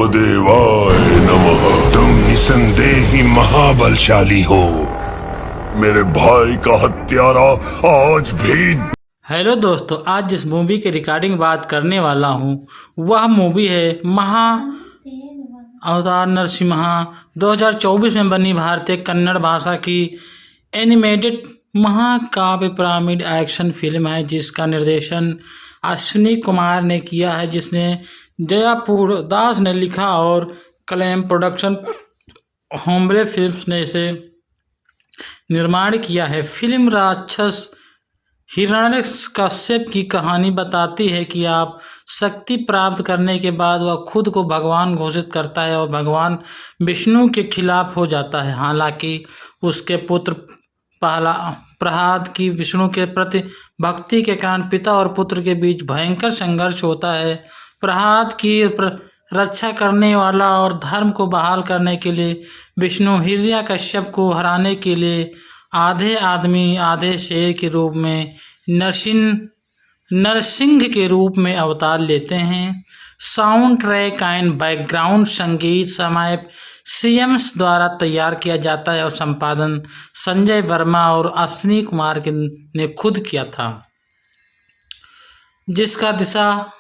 वामदेवाय नमः। तुम निसंदेही महाबलशाली हो। मेरे भाई का हत्यारा आज भी। हेलो दोस्तों, आज जिस मूवी के रिगार्डिंग बात करने वाला हूँ वह मूवी है महा अवतार नरसिम्हा। 2024 में बनी भारतीय कन्नड़ भाषा की एनिमेटेड महाकाव्य पिरामिड एक्शन फिल्म है, जिसका निर्देशन अश्विनी कुमार ने किया है, जिसने जयापुर दास ने लिखा और कलम प्रोडक्शन होम्बले फिल्म्स ने इसे निर्माण किया है। फिल्म राक्षस हिरण्यकश्यप की कहानी बताती है कि आप शक्ति प्राप्त करने के बाद वह खुद को भगवान घोषित करता है और भगवान विष्णु के खिलाफ हो जाता है। हालांकि उसके पुत्र प्रहलाद की विष्णु के प्रति भक्ति के कारण पिता और पुत्र के बीच भयंकर संघर्ष होता है। प्रहलाद की रक्षा करने वाला और धर्म को बहाल करने के लिए विष्णु हिरण्यकश्यप को हराने के लिए आधे आदमी आधे शेर के रूप में नरसिंह के रूप में अवतार लेते हैं। साउंड ट्रैक एंड बैकग्राउंड संगीत समय सीएम्स द्वारा तैयार किया जाता है और संपादन संजय वर्मा और अश्विनी कुमार ने खुद किया था, जिसका दिशा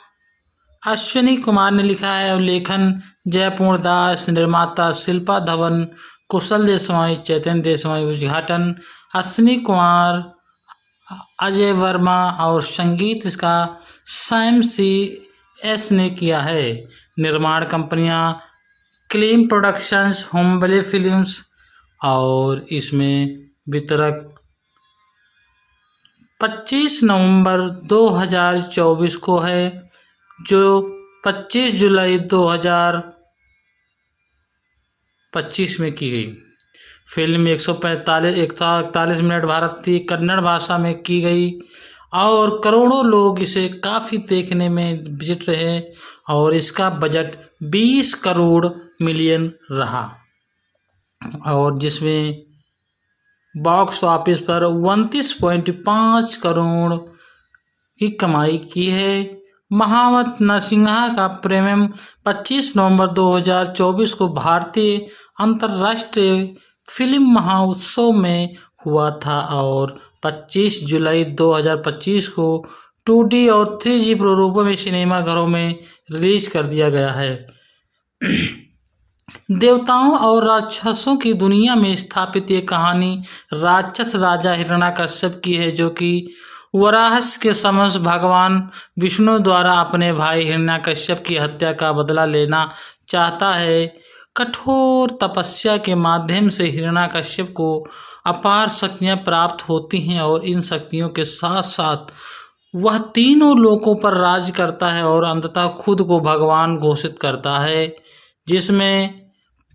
अश्विनी कुमार ने लिखा है और लेखन जयपुर दास, निर्माता शिल्पा धवन, कुशल देशवाई, चैतन्य देशवाई, उद्घाटन अश्विनी कुमार, अजय वर्मा और संगीत इसका सैम CS ने किया है। निर्माण कंपनियां क्लीम प्रोडक्शंस, होम्बले फिल्म्स और इसमें वितरक 25 नवंबर 2024 को है, जो 25 जुलाई 2025 में की गई। फिल्म 141 मिनट भारतीय कन्नड़ भाषा में की गई और करोड़ों लोग इसे काफ़ी देखने में विजिट रहे और इसका बजट 20 करोड़ मिलियन रहा और जिसमें बॉक्स ऑफिस पर 29.5 करोड़ की कमाई की है। महावत नरसिम्हा का प्रीमियम 25 नवंबर 2024 को भारतीय अंतर्राष्ट्रीय फिल्म महोत्सव में हुआ था और 25 जुलाई 2025 को 2D और 3D प्रारूपों में सिनेमाघरों में रिलीज कर दिया गया है। देवताओं और राक्षसों की दुनिया में स्थापित ये कहानी राक्षस राजा हिरण्यकश्यप की है, जो कि वराहस के समक्ष भगवान विष्णु द्वारा अपने भाई हिरण्यकश्यप की हत्या का बदला लेना चाहता है। कठोर तपस्या के माध्यम से हिरण्यकश्यप को अपार शक्तियां प्राप्त होती हैं और इन शक्तियों के साथ साथ वह तीनों लोकों पर राज करता है और अंततः खुद को भगवान घोषित करता है, जिसमें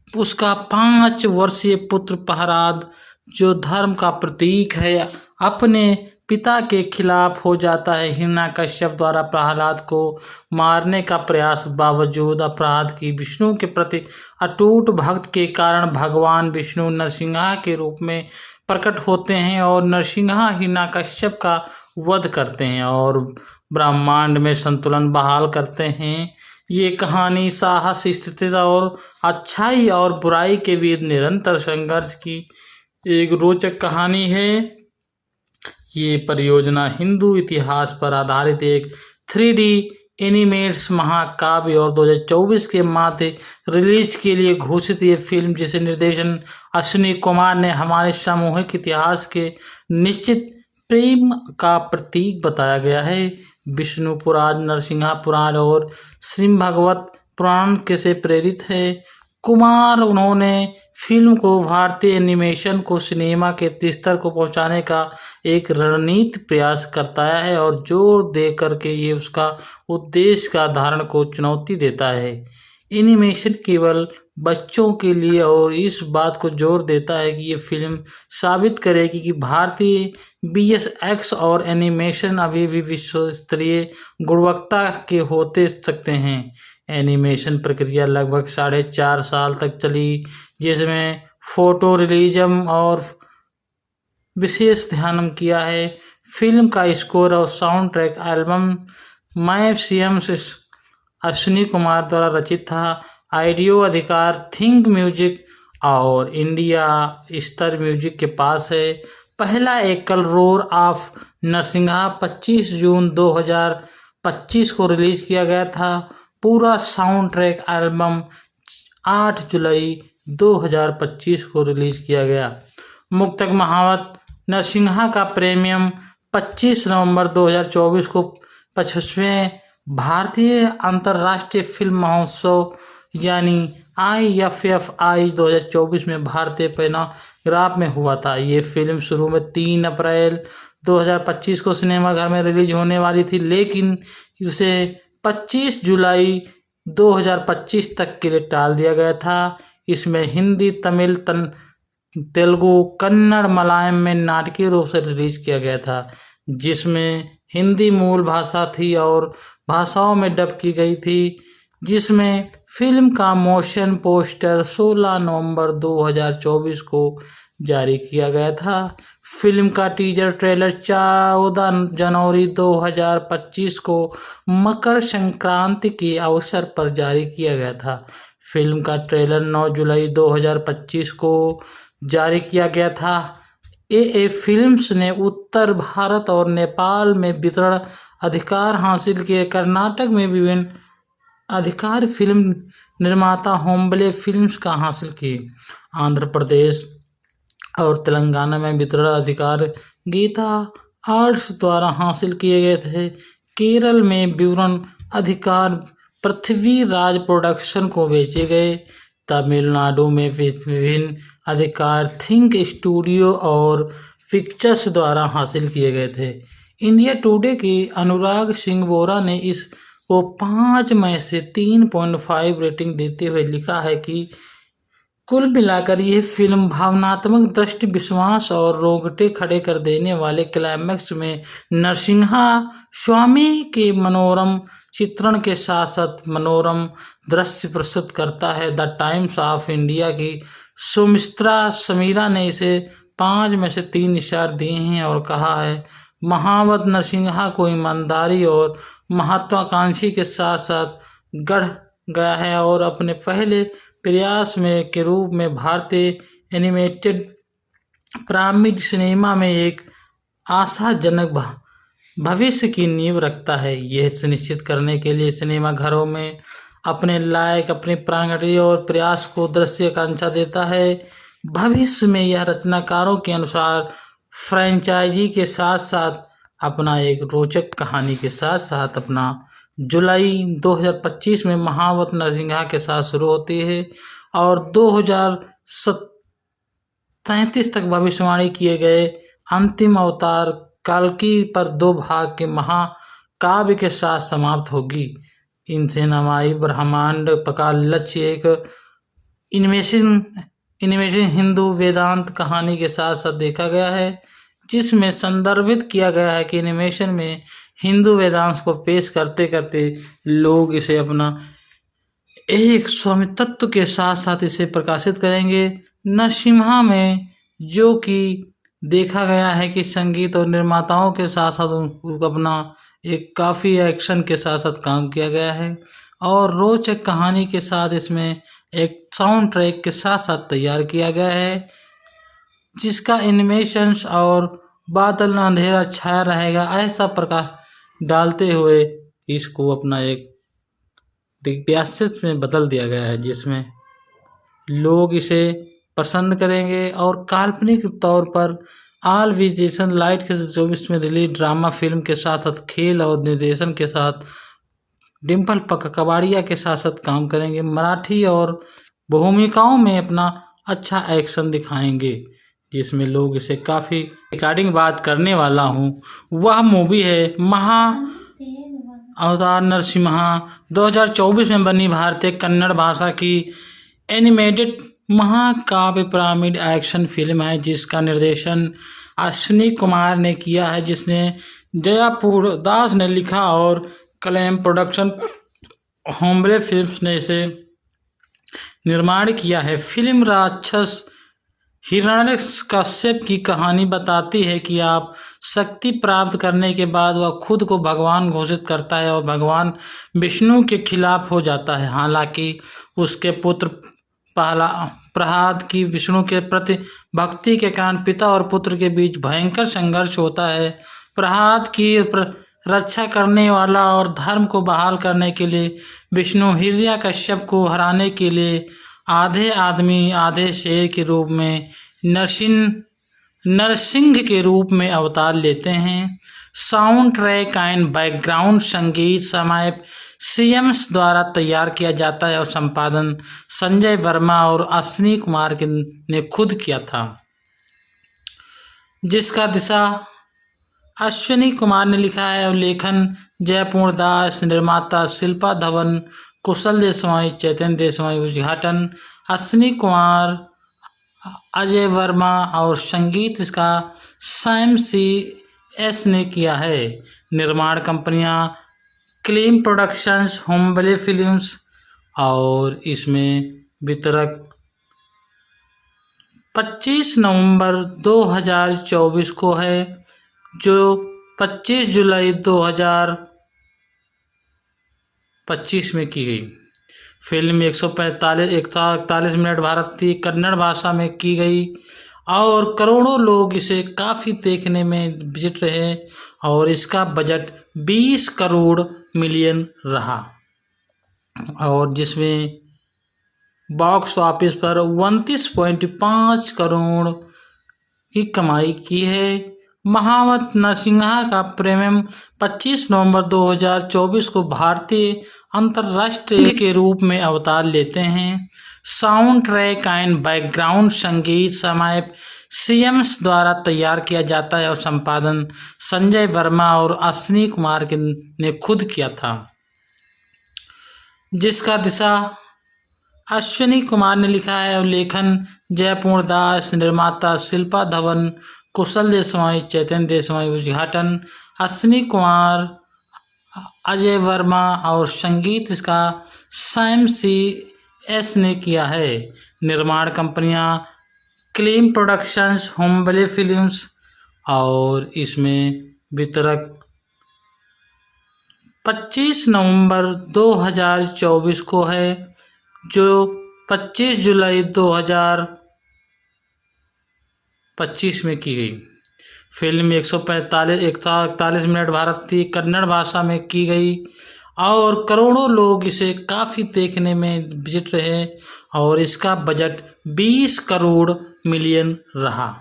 उसका 5 वर्षीय पुत्र प्रहलाद, जो धर्म का प्रतीक है, अपने पिता के खिलाफ हो जाता है। हिरण्यकश्यप द्वारा प्रहलाद को मारने का प्रयास बावजूद अपराध की विष्णु के प्रति अटूट भक्त के कारण भगवान विष्णु नरसिम्हा के रूप में प्रकट होते हैं और नरसिम्हा हिरण्यकश्यप का वध करते हैं और ब्रह्मांड में संतुलन बहाल करते हैं। ये कहानी साहस, स्थिरता और अच्छाई और बुराई के बीच निरंतर संघर्ष की एक रोचक कहानी है। ये परियोजना हिंदू इतिहास पर आधारित एक 3D एनिमेट्स महाकाव्य और 2024 के माथे रिलीज के लिए घोषित ये फिल्म, जिसे निर्देशन अश्विनी कुमार ने हमारे सामूहिक इतिहास के निश्चित प्रेम का प्रतीक बताया गया है। विष्णु पुराण, नरसिम्हा पुराण और श्रीमद्भागवत पुराण के से प्रेरित है। कुमार उन्होंने फिल्म को भारतीय एनिमेशन को सिनेमा के स्तर को पहुंचाने का एक रणनीतिक प्रयास करता है और जोर दे करके ये उसका उद्देश्य का धारण को चुनौती देता है। एनिमेशन केवल बच्चों के लिए और इस बात को जोर देता है कि ये फिल्म साबित करेगी कि भारतीय VFX और एनिमेशन अभी भी विश्व स्तरीय गुणवत्ता के होते सकते हैं। एनिमेशन प्रक्रिया लगभग 4.5 साल तक चली, जिसमें फोटो रियलिज्म और विशेष ध्यान किया है। फिल्म का स्कोर और sound track album my CM Ashwini Kumar द्वारा रचित था ऑडियो अधिकार थिंक म्यूजिक और इंडिया स्तर म्यूजिक के पास है। पहला एकल रोर ऑफ नरसिंहा 25 जून 2025 को रिलीज किया गया था। पूरा साउंड ट्रैक एल्बम 8 जुलाई 2025 को रिलीज किया गया। मुक्तक महावत नरसिंहा का प्रीमियम 25 नवंबर 2024 को 25वें भारतीय अंतर्राष्ट्रीय फिल्म महोत्सव यानी IFFI 2024 में भारतीय पैनाग्राफ में हुआ था। ये फिल्म शुरू में 3 अप्रैल 2025 को सिनेमाघर में रिलीज होने वाली थी, लेकिन उसे 25 जुलाई 2025 तक के लिए टाल दिया गया था। इसमें हिंदी, तमिल, तेलुगु, कन्नड़, मलयालम में नाटकीय रूप से रिलीज किया गया था, जिसमें हिंदी मूल भाषा थी और भाषाओं में डब की गई थी। जिसमें फिल्म का मोशन पोस्टर 16 नवंबर 2024 को जारी किया गया था। फिल्म का टीजर ट्रेलर 14 जनवरी 2025 को मकर संक्रांति के अवसर पर जारी किया गया था। फिल्म का ट्रेलर 9 जुलाई 2025 को जारी किया गया था। AA फिल्म्स ने उत्तर भारत और नेपाल में वितरण अधिकार हासिल किए। कर्नाटक में विभिन्न अधिकार फिल्म निर्माता होम्बले फिल्म्स का हासिल किए। आंध्र प्रदेश और तेलंगाना में वितरण अधिकार गीता आर्ट्स द्वारा हासिल किए गए थे। केरल में विवरण अधिकार पृथ्वी राज प्रोडक्शन को बेचे गए। तमिलनाडु में विभिन्न अधिकार थिंक स्टूडियो और पिक्चर्स द्वारा हासिल किए गए थे। इंडिया टुडे के अनुराग सिंह बोरा ने इस को 5 में से 3.5 रेटिंग देते हुए लिखा है कि कुल मिलाकर यह फिल्म भावनात्मक दृष्टि, विश्वास और रोंगटे खड़े कर देने वाले क्लाइमैक्स में नरसिंहा स्वामी के मनोरम चित्रण के साथ साथ मनोरम दृश्य प्रस्तुत करता है। द टाइम्स ऑफ इंडिया की सुमित्रा समीरा ने इसे 5 में से 3 स्टार दिए हैं और कहा है, महावत नरसिंहा को ईमानदारी और महत्वाकांक्षी के साथ साथ गढ़ गया है और अपने पहले प्रयास में के रूप में भारतीय एनिमेटेड पिरामिड सिनेमा में एक आशाजनक भविष्य की नींव रखता है। यह सुनिश्चित करने के लिए सिनेमा घरों में अपने लायक अपनी प्रांगणीय और प्रयास को दृश्य आकांक्षा देता है। भविष्य में यह रचनाकारों के अनुसार फ्रेंचाइजी के साथ साथ अपना एक रोचक कहानी के साथ साथ अपना जुलाई 2025 में महावत नरसिंहा के साथ शुरू होती है और 2037 तक भविष्यवाणी किए गए अंतिम अवतार कल्कि पर 2 भाग के महाकाव्य के साथ समाप्त होगी। इनसे नमाई ब्रह्मांड का लक्ष्य एक एनिमेशन हिंदू वेदांत कहानी के साथ साथ देखा गया है, जिसमें संदर्भित किया गया है कि एनिमेशन में हिंदू वेदांत को पेश करते करते लोग इसे अपना एक स्वामित्व के साथ साथ इसे प्रकाशित करेंगे। नरसिम्हा में जो कि देखा गया है कि संगीत और निर्माताओं के साथ साथ उनको अपना एक काफ़ी एक्शन के साथ साथ काम किया गया है और रोचक कहानी के साथ इसमें एक साउंड ट्रैक के साथ साथ तैयार किया गया है, जिसका एनिमेशंस और बादल अंधेरा छाया रहेगा ऐसा प्रकाश डालते हुए इसको अपना एक दिव्यास्त्र में बदल दिया गया है, जिसमें लोग इसे पसंद करेंगे। और काल्पनिक तौर पर आल विजेशन लाइट के 24 में रिलीज ड्रामा फिल्म के साथ साथ खेल और निर्देशन के साथ डिम्पल कबाड़िया के साथ साथ काम करेंगे। मराठी और भूमिकाओं में अपना अच्छा एक्शन दिखाएंगे, जिसमें लोग इसे काफ़ी रिकॉर्डिंग बात करने वाला हूँ। वह मूवी है महा अवतार नरसिम्हा 2024 में बनी भारतीय कन्नड़ भाषा की एनिमेटेड महाकाव्य पिरामिड एक्शन फिल्म है, जिसका निर्देशन अश्विनी कुमार ने किया है, जिसने जयापुर दास ने लिखा और कलम प्रोडक्शन होम्बले फिल्म्स ने इसे निर्माण किया है। फिल्म राक्षस हिरण्यकश्यप की कहानी बताती है कि आप शक्ति प्राप्त करने के बाद वह खुद को भगवान घोषित करता है और भगवान विष्णु के खिलाफ हो जाता है। हालांकि उसके पुत्र प्रहलाद की विष्णु के प्रति भक्ति के कारण पिता और पुत्र के बीच भयंकर संघर्ष होता है। प्रहलाद की रक्षा करने वाला और धर्म को बहाल करने के लिए विष्णु हिरण्यकश्यप को हराने के लिए आधे आदमी आधे शेर के रूप में नरसिंह के रूप में अवतार लेते हैं। साउंड ट्रैक एंड बैकग्राउंड संगीत समय सीएम्स द्वारा तैयार किया जाता है और संपादन संजय वर्मा और अश्विनी कुमार ने खुद किया था, जिसका दिशा अश्विनी कुमार ने लिखा है और लेखन जयपूर्ण दास, निर्माता शिल्पा धवन, कुशल देशवाई, चैतन्य देशवाई, उद्घाटन अश्विनी कुमार, अजय वर्मा और संगीत इसका सैम CS ने किया है। निर्माण कंपनियां क्लीम प्रोडक्शंस, होम्बले फिल्म्स और इसमें वितरक 25 नवंबर 2024 को है, जो 25 जुलाई 2025 में की गई। फिल्म 141 मिनट भारतीय कन्नड़ भाषा में की गई और करोड़ों लोग इसे काफ़ी देखने में विजिट रहे और इसका बजट 20 करोड़ मिलियन रहा और जिसमें बॉक्स ऑफिस पर 29.5 करोड़ की कमाई की है। महावत नरसिंहा का प्रीमियम 25 नवंबर 2024 को भारतीय अंतर्राष्ट्रीय के रूप में अवतार लेते हैं। साउंड ट्रैक एंड बैकग्राउंड संगीत समय सीएम्स द्वारा तैयार किया जाता है और संपादन संजय वर्मा और अश्विनी कुमार ने खुद किया था, जिसका दिशा अश्विनी कुमार ने लिखा है और लेखन जयपूर्ण दास, निर्माता शिल्पा धवन, कुशल देशवाई, चैतन्य देशवाई, उद्घाटन अश्विनी कुमार, अजय वर्मा और संगीत इसका सैम CS ने किया है। निर्माण कंपनियां क्लीम प्रोडक्शंस, होम्बले फिल्म्स और इसमें वितरक 25 नवंबर 2024 को है, जो 25 जुलाई 2025 में की गई। फिल्म 141 मिनट भारतीय कन्नड़ भाषा में की गई और करोड़ों लोग इसे काफ़ी देखने में विजिट रहे और इसका बजट 20 करोड़ मिलियन रहा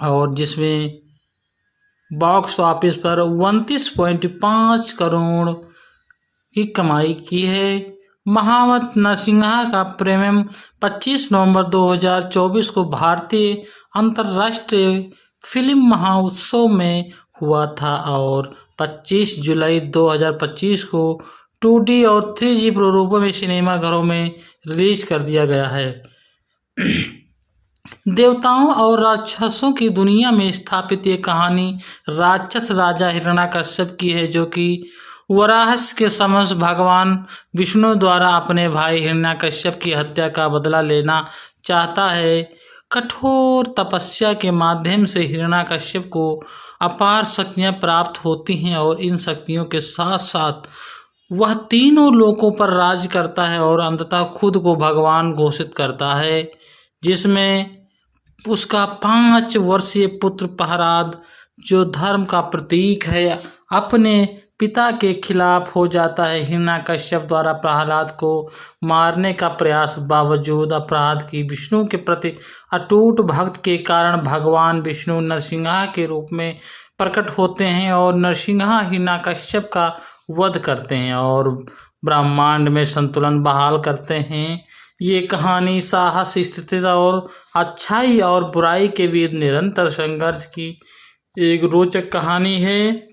और जिसमें बॉक्स ऑफिस पर 29.5 करोड़ की कमाई की है। महावत नरसिंहा का प्रीमियम 25 नवंबर 2024 को भारतीय अंतर्राष्ट्रीय फिल्म महोत्सव में हुआ था और 25 जुलाई 2025 को 2D और 3D प्रारूपों में सिनेमाघरों में रिलीज कर दिया गया है। देवताओं और राक्षसों की दुनिया में स्थापित ये कहानी राक्षस राजा हिरण्यकश्यप की है, जो कि वराहस के समक्ष भगवान विष्णु द्वारा अपने भाई हिरण्यकश्यप की हत्या का बदला लेना चाहता है। कठोर तपस्या के माध्यम से हिरण्यकश्यप को अपार शक्तियाँ प्राप्त होती हैं और इन शक्तियों के साथ साथ वह तीनों लोकों पर राज करता है और अंततः खुद को भगवान घोषित करता है, जिसमें उसका 5 वर्षीय पुत्र प्रहलाद, जो धर्म का प्रतीक है, अपने पिता के खिलाफ हो जाता है। हिरण्यकश्यप द्वारा प्रहलाद को मारने का प्रयास बावजूद अपराध की विष्णु के प्रति अटूट भक्त के कारण भगवान विष्णु नरसिंहा के रूप में प्रकट होते हैं और नरसिंहा हिरण्यकश्यप का वध करते हैं और ब्रह्मांड में संतुलन बहाल करते हैं। ये कहानी साहस, स्थिरता और अच्छाई और बुराई के बीच निरंतर संघर्ष की एक रोचक कहानी है।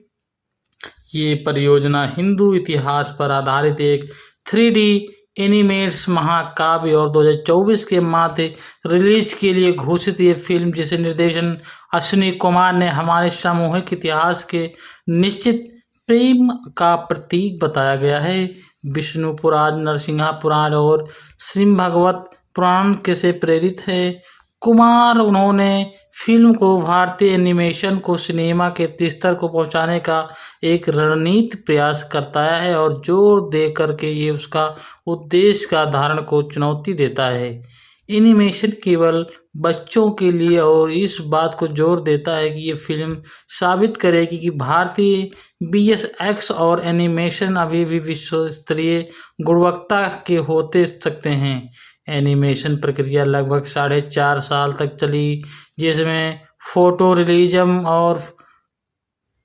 ये परियोजना हिंदू इतिहास पर आधारित एक 3D एनिमेट्स महाकाव्य और 2024 के मार्च रिलीज के लिए घोषित ये फिल्म, जिसे निर्देशन अश्विनी कुमार ने हमारे सामूहिक इतिहास के निश्चित प्रेम का प्रतीक बताया गया है। विष्णु पुराण, नरसिंहा पुराण और श्रीमद्भागवत पुराण के से प्रेरित है। कुमार उन्होंने फिल्म को भारतीय एनिमेशन को सिनेमा के स्तर को पहुंचाने का एक रणनीतिक प्रयास करता है और जोर दे करके ये उसका उद्देश्य का धारण को चुनौती देता है। एनिमेशन केवल बच्चों के लिए और इस बात को जोर देता है कि ये फिल्म साबित करेगी कि भारतीय वीएफएक्स और एनिमेशन अभी भी विश्व स्तरीय गुणवत्ता के होते सकते हैं। एनिमेशन प्रक्रिया लगभग 4.5 साल तक चली, जिसमें फोटो रियलिज्म और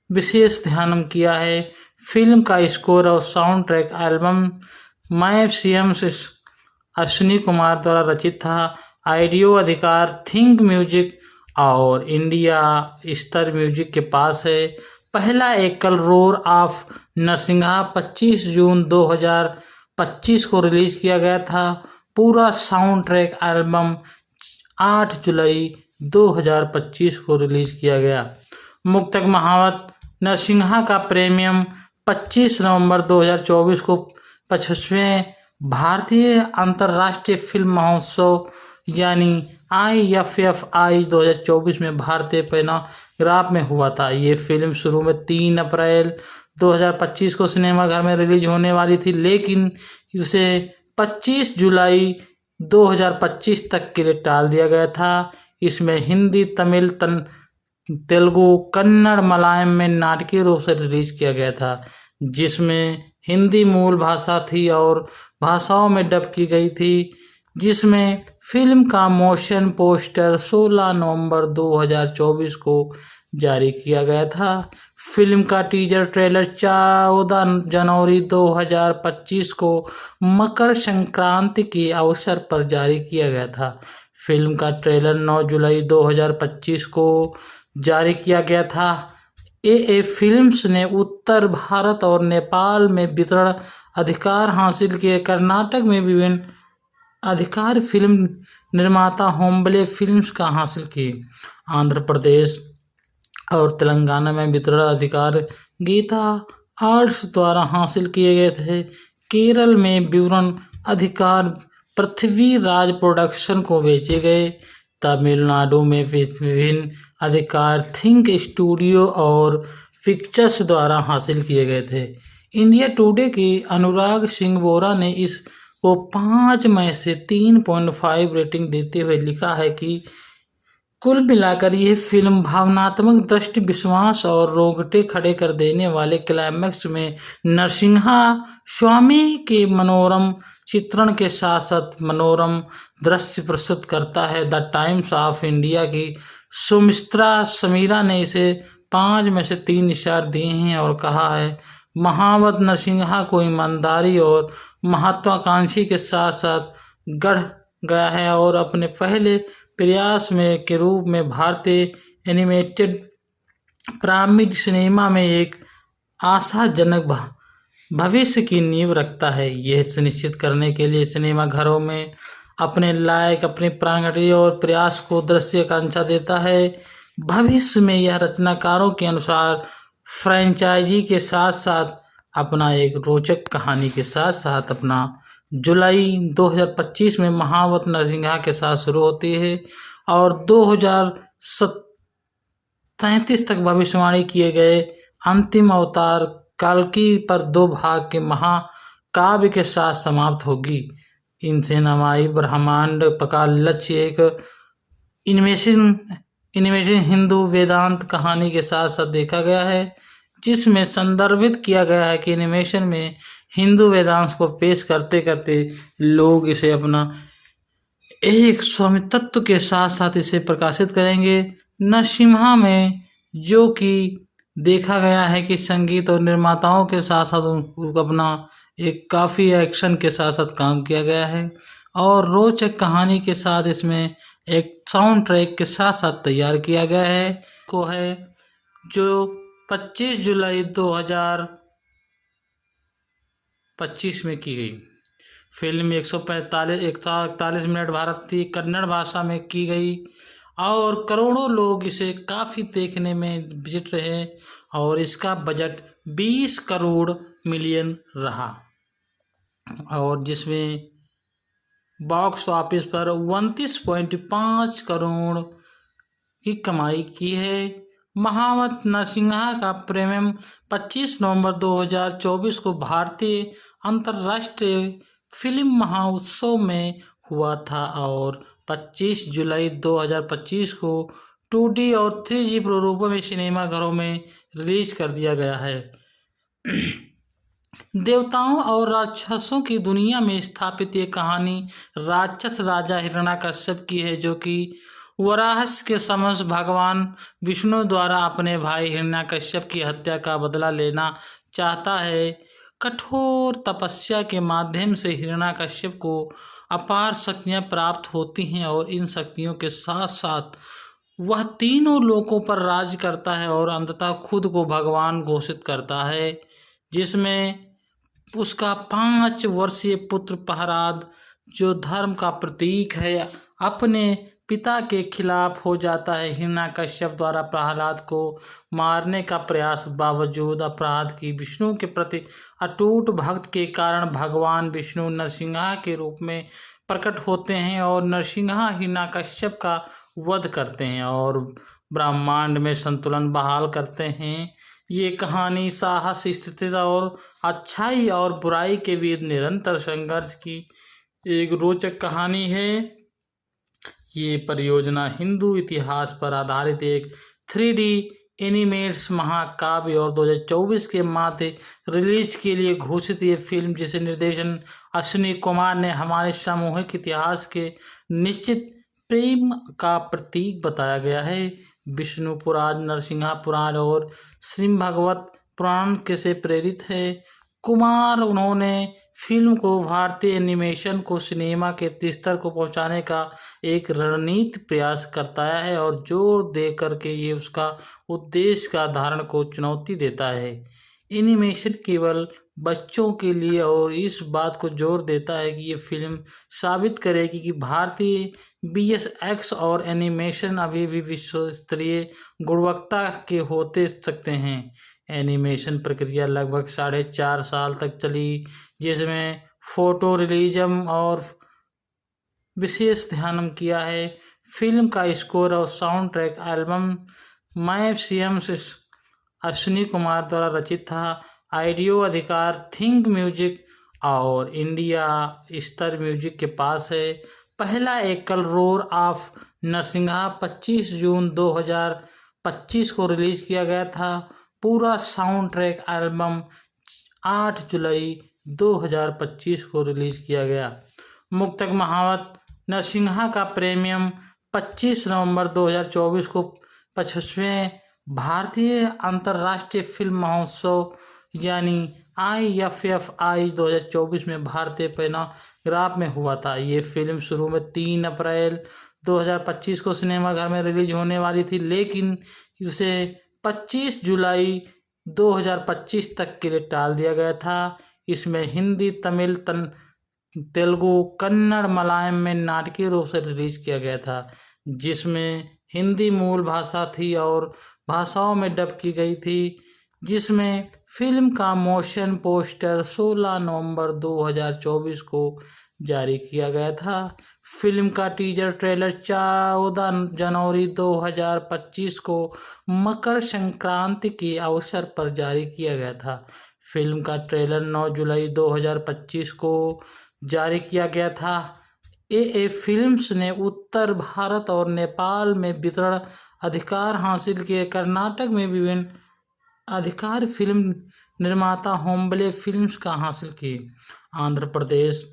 विशेष ध्यान किया है। फिल्म का स्कोर और साउंड ट्रैक एल्बम मैं सीएम अश्विनी कुमार द्वारा रचित था। ऑडियो अधिकार थिंक म्यूजिक और इंडिया स्तर म्यूजिक के पास है। पहला एकल रोर ऑफ नरसिंहा 25 जून 2025 को रिलीज किया गया था। पूरा साउंड ट्रैक एल्बम 8 जुलाई 2025 को रिलीज किया गया। मुक्तक महावत नरसिंहा का प्रीमियम 25 नवंबर 2024 को 25वें भारतीय अंतर्राष्ट्रीय फिल्म महोत्सव यानी IFFI 2024 में भारतीय पैनाग्राफ में हुआ था। ये फिल्म शुरू में 3 अप्रैल 2025 को सिनेमाघर में रिलीज होने वाली थी, लेकिन उसे 25 जुलाई 2025 तक के लिए टाल दिया गया था। इसमें हिंदी, तमिल, तेलुगु, कन्नड़, मलयालम में नाटकीय रूप से रिलीज किया गया था, जिसमें हिंदी मूल भाषा थी और भाषाओं में डब की गई थी। जिसमें फिल्म का मोशन पोस्टर 16 नवंबर 2024 को जारी किया गया था। फिल्म का टीजर ट्रेलर 14 जनवरी 2025 को मकर संक्रांति के अवसर पर जारी किया गया था। फिल्म का ट्रेलर 9 जुलाई 2025 को जारी किया गया था। ए फिल्म्स ने उत्तर भारत और नेपाल में वितरण अधिकार हासिल किए। कर्नाटक में विभिन्न अधिकार फिल्म निर्माता होम्बले फिल्म्स का हासिल किए। आंध्र प्रदेश और तेलंगाना में वितरण अधिकार गीता आर्ट्स द्वारा हासिल किए गए थे। केरल में विवरण अधिकार पृथ्वी राज प्रोडक्शन को बेचे गए। तमिलनाडु में विभिन्न अधिकार थिंक स्टूडियो और पिक्चर्स द्वारा हासिल किए गए थे। इंडिया टुडे के अनुराग सिंह बोरा ने इस को 5 में से 3.5 रेटिंग देते हुए लिखा है कि कुल मिलाकर यह फिल्म भावनात्मक दृष्टि, विश्वास और रोंगटे खड़े कर देने वाले क्लाइमैक्स में नरसिंहा स्वामी के मनोरम चित्रण के साथ साथ मनोरम दृश्य प्रस्तुत करता है। द टाइम्स ऑफ इंडिया की सुमित्रा समीरा ने इसे 5 में से 3 स्टार दिए हैं और कहा है, महावत नरसिंहा को ईमानदारी और महत्वाकांक्षी के साथ साथ गढ़ गया है और अपने पहले प्रयास में के रूप में भारतीय एनिमेटेड पिरामिड सिनेमा में एक आशाजनक भविष्य की नींव रखता है। यह सुनिश्चित करने के लिए सिनेमा घरों में अपने लायक अपने प्रांगणीय और प्रयास को दृश्य आकांक्षा देता है। भविष्य में यह रचनाकारों के अनुसार फ्रेंचाइजी के साथ साथ अपना एक रोचक कहानी के साथ साथ अपना जुलाई 2025 में महावत नरसिंहा के साथ शुरू होती है और 2037 तक भविष्यवाणी किए गए अंतिम अवतार कल्कि पर 2 भाग के महाकाव्य के साथ समाप्त होगी। इनसे नमाई ब्रह्मांड का लक्ष्य एक इनमें हिंदू वेदांत कहानी के साथ साथ देखा गया है, जिसमें संदर्भित किया गया है कि एनिमेशन में हिंदू वेदांत को पेश करते करते लोग इसे अपना एक स्वामित्व के साथ साथ इसे प्रकाशित करेंगे। नरसिम्हा में जो कि देखा गया है कि संगीत और निर्माताओं के साथ साथ उनको अपना एक काफ़ी एक्शन के साथ साथ काम किया गया है और रोचक कहानी के साथ इसमें एक साउंड ट्रैक के साथ साथ तैयार किया गया है को है जो 25 जुलाई 2025 में की गई। फिल्म 141 मिनट भारतीय कन्नड़ भाषा में की गई और करोड़ों लोग इसे काफ़ी देखने में विजिट रहे और इसका बजट 20 करोड़ मिलियन रहा और जिसमें बॉक्स ऑफिस पर 29.5 करोड़ की कमाई की है। महावत नरसिंहा का प्रीमियम 25 नवंबर 2024 को भारतीय अंतर्राष्ट्रीय फिल्म महोत्सव में हुआ था और 25 जुलाई 2025 को 2D और 3G प्रारूपों में सिनेमाघरों में रिलीज कर दिया गया है। देवताओं और राक्षसों की दुनिया में स्थापित ये कहानी राक्षस राजा हिरण्यकश्यप की है, जो कि वराहस के समक्ष भगवान विष्णु द्वारा अपने भाई हिरण्यकश्यप की हत्या का बदला लेना चाहता है। कठोर तपस्या के माध्यम से हिरण्यकश्यप को अपार शक्तियां प्राप्त होती हैं और इन शक्तियों के साथ साथ वह तीनों लोकों पर राज करता है और अंततः खुद को भगवान घोषित करता है, जिसमें उसका 5 वर्षीय पुत्र प्रहलाद, जो धर्म का प्रतीक है, अपने पिता के खिलाफ हो जाता है। हिरण्यकश्यप द्वारा प्रहलाद को मारने का प्रयास बावजूद प्रहलाद की विष्णु के प्रति अटूट भक्त के कारण भगवान विष्णु नरसिंहा के रूप में प्रकट होते हैं और नरसिंहा हिरण्यकश्यप का वध करते हैं और ब्रह्मांड में संतुलन बहाल करते हैं। ये कहानी साहस, स्थिरता और अच्छाई और बुराई के बीच निरंतर संघर्ष की एक रोचक कहानी है। ये परियोजना हिंदू इतिहास पर आधारित एक 3D एनिमेट्स महाकाव्य और 2024 के मार्च रिलीज के लिए घोषित ये फिल्म, जिसे निर्देशन अश्विनी कुमार ने हमारे सामूहिक इतिहास के निश्चित प्रेम का प्रतीक बताया गया है। विष्णु पुराण, नरसिंहा पुराण और श्रीमद् भागवत पुराण के से प्रेरित है। कुमार उन्होंने फिल्म को भारतीय एनिमेशन को सिनेमा के स्तर को पहुंचाने का एक रणनीतिक प्रयास करता है और जोर दे करके ये उसका उद्देश्य का धारण को चुनौती देता है। एनिमेशन केवल बच्चों के लिए और इस बात को जोर देता है कि ये फिल्म साबित करेगी कि भारतीय VFX और एनिमेशन अभी भी विश्व स्तरीय गुणवत्ता के होते सकते हैं। एनिमेशन प्रक्रिया लगभग 4.5 साल तक चली, जिसमें फोटो रियलिज्म और विशेष ध्यान किया है। फिल्म का स्कोर और साउंड ट्रैक एल्बम मैं CM अश्विनी कुमार द्वारा रचित था। ऑडियो अधिकार थिंक म्यूजिक और इंडिया स्तर म्यूजिक के पास है। पहला एकल रोर ऑफ नरसिंहा 25 जून 2025 को रिलीज किया गया था। पूरा साउंड ट्रैक एल्बम 8 जुलाई 2025 को रिलीज किया गया। मुक्तक महावत नरसिंहा का प्रीमियम 25 नवंबर 2024 को 25वें भारतीय अंतर्राष्ट्रीय फिल्म महोत्सव यानी IFFI 2024 में भारतीय पैनाग्राफ में हुआ था। ये फिल्म शुरू में 3 अप्रैल 2025 को सिनेमाघर में रिलीज होने वाली थी, लेकिन उसे 25 जुलाई 2025 तक के लिए टाल दिया गया था। इसमें हिंदी, तमिल, तेलुगु, कन्नड़, मलयालम में नाटकीय रूप से रिलीज किया गया था, जिसमें हिंदी मूल भाषा थी और भाषाओं में डब की गई थी। जिसमें फिल्म का मोशन पोस्टर 16 नवंबर 2024 को जारी किया गया था। फिल्म का टीजर ट्रेलर 14 जनवरी 2025 को मकर संक्रांति के अवसर पर जारी किया गया था। फिल्म का ट्रेलर 9 जुलाई 2025 को जारी किया गया था। AA फिल्म्स ने उत्तर भारत और नेपाल में वितरण अधिकार हासिल किए। कर्नाटक में विभिन्न अधिकार फिल्म निर्माता होम्बले फिल्म्स का हासिल किए। आंध्र प्रदेश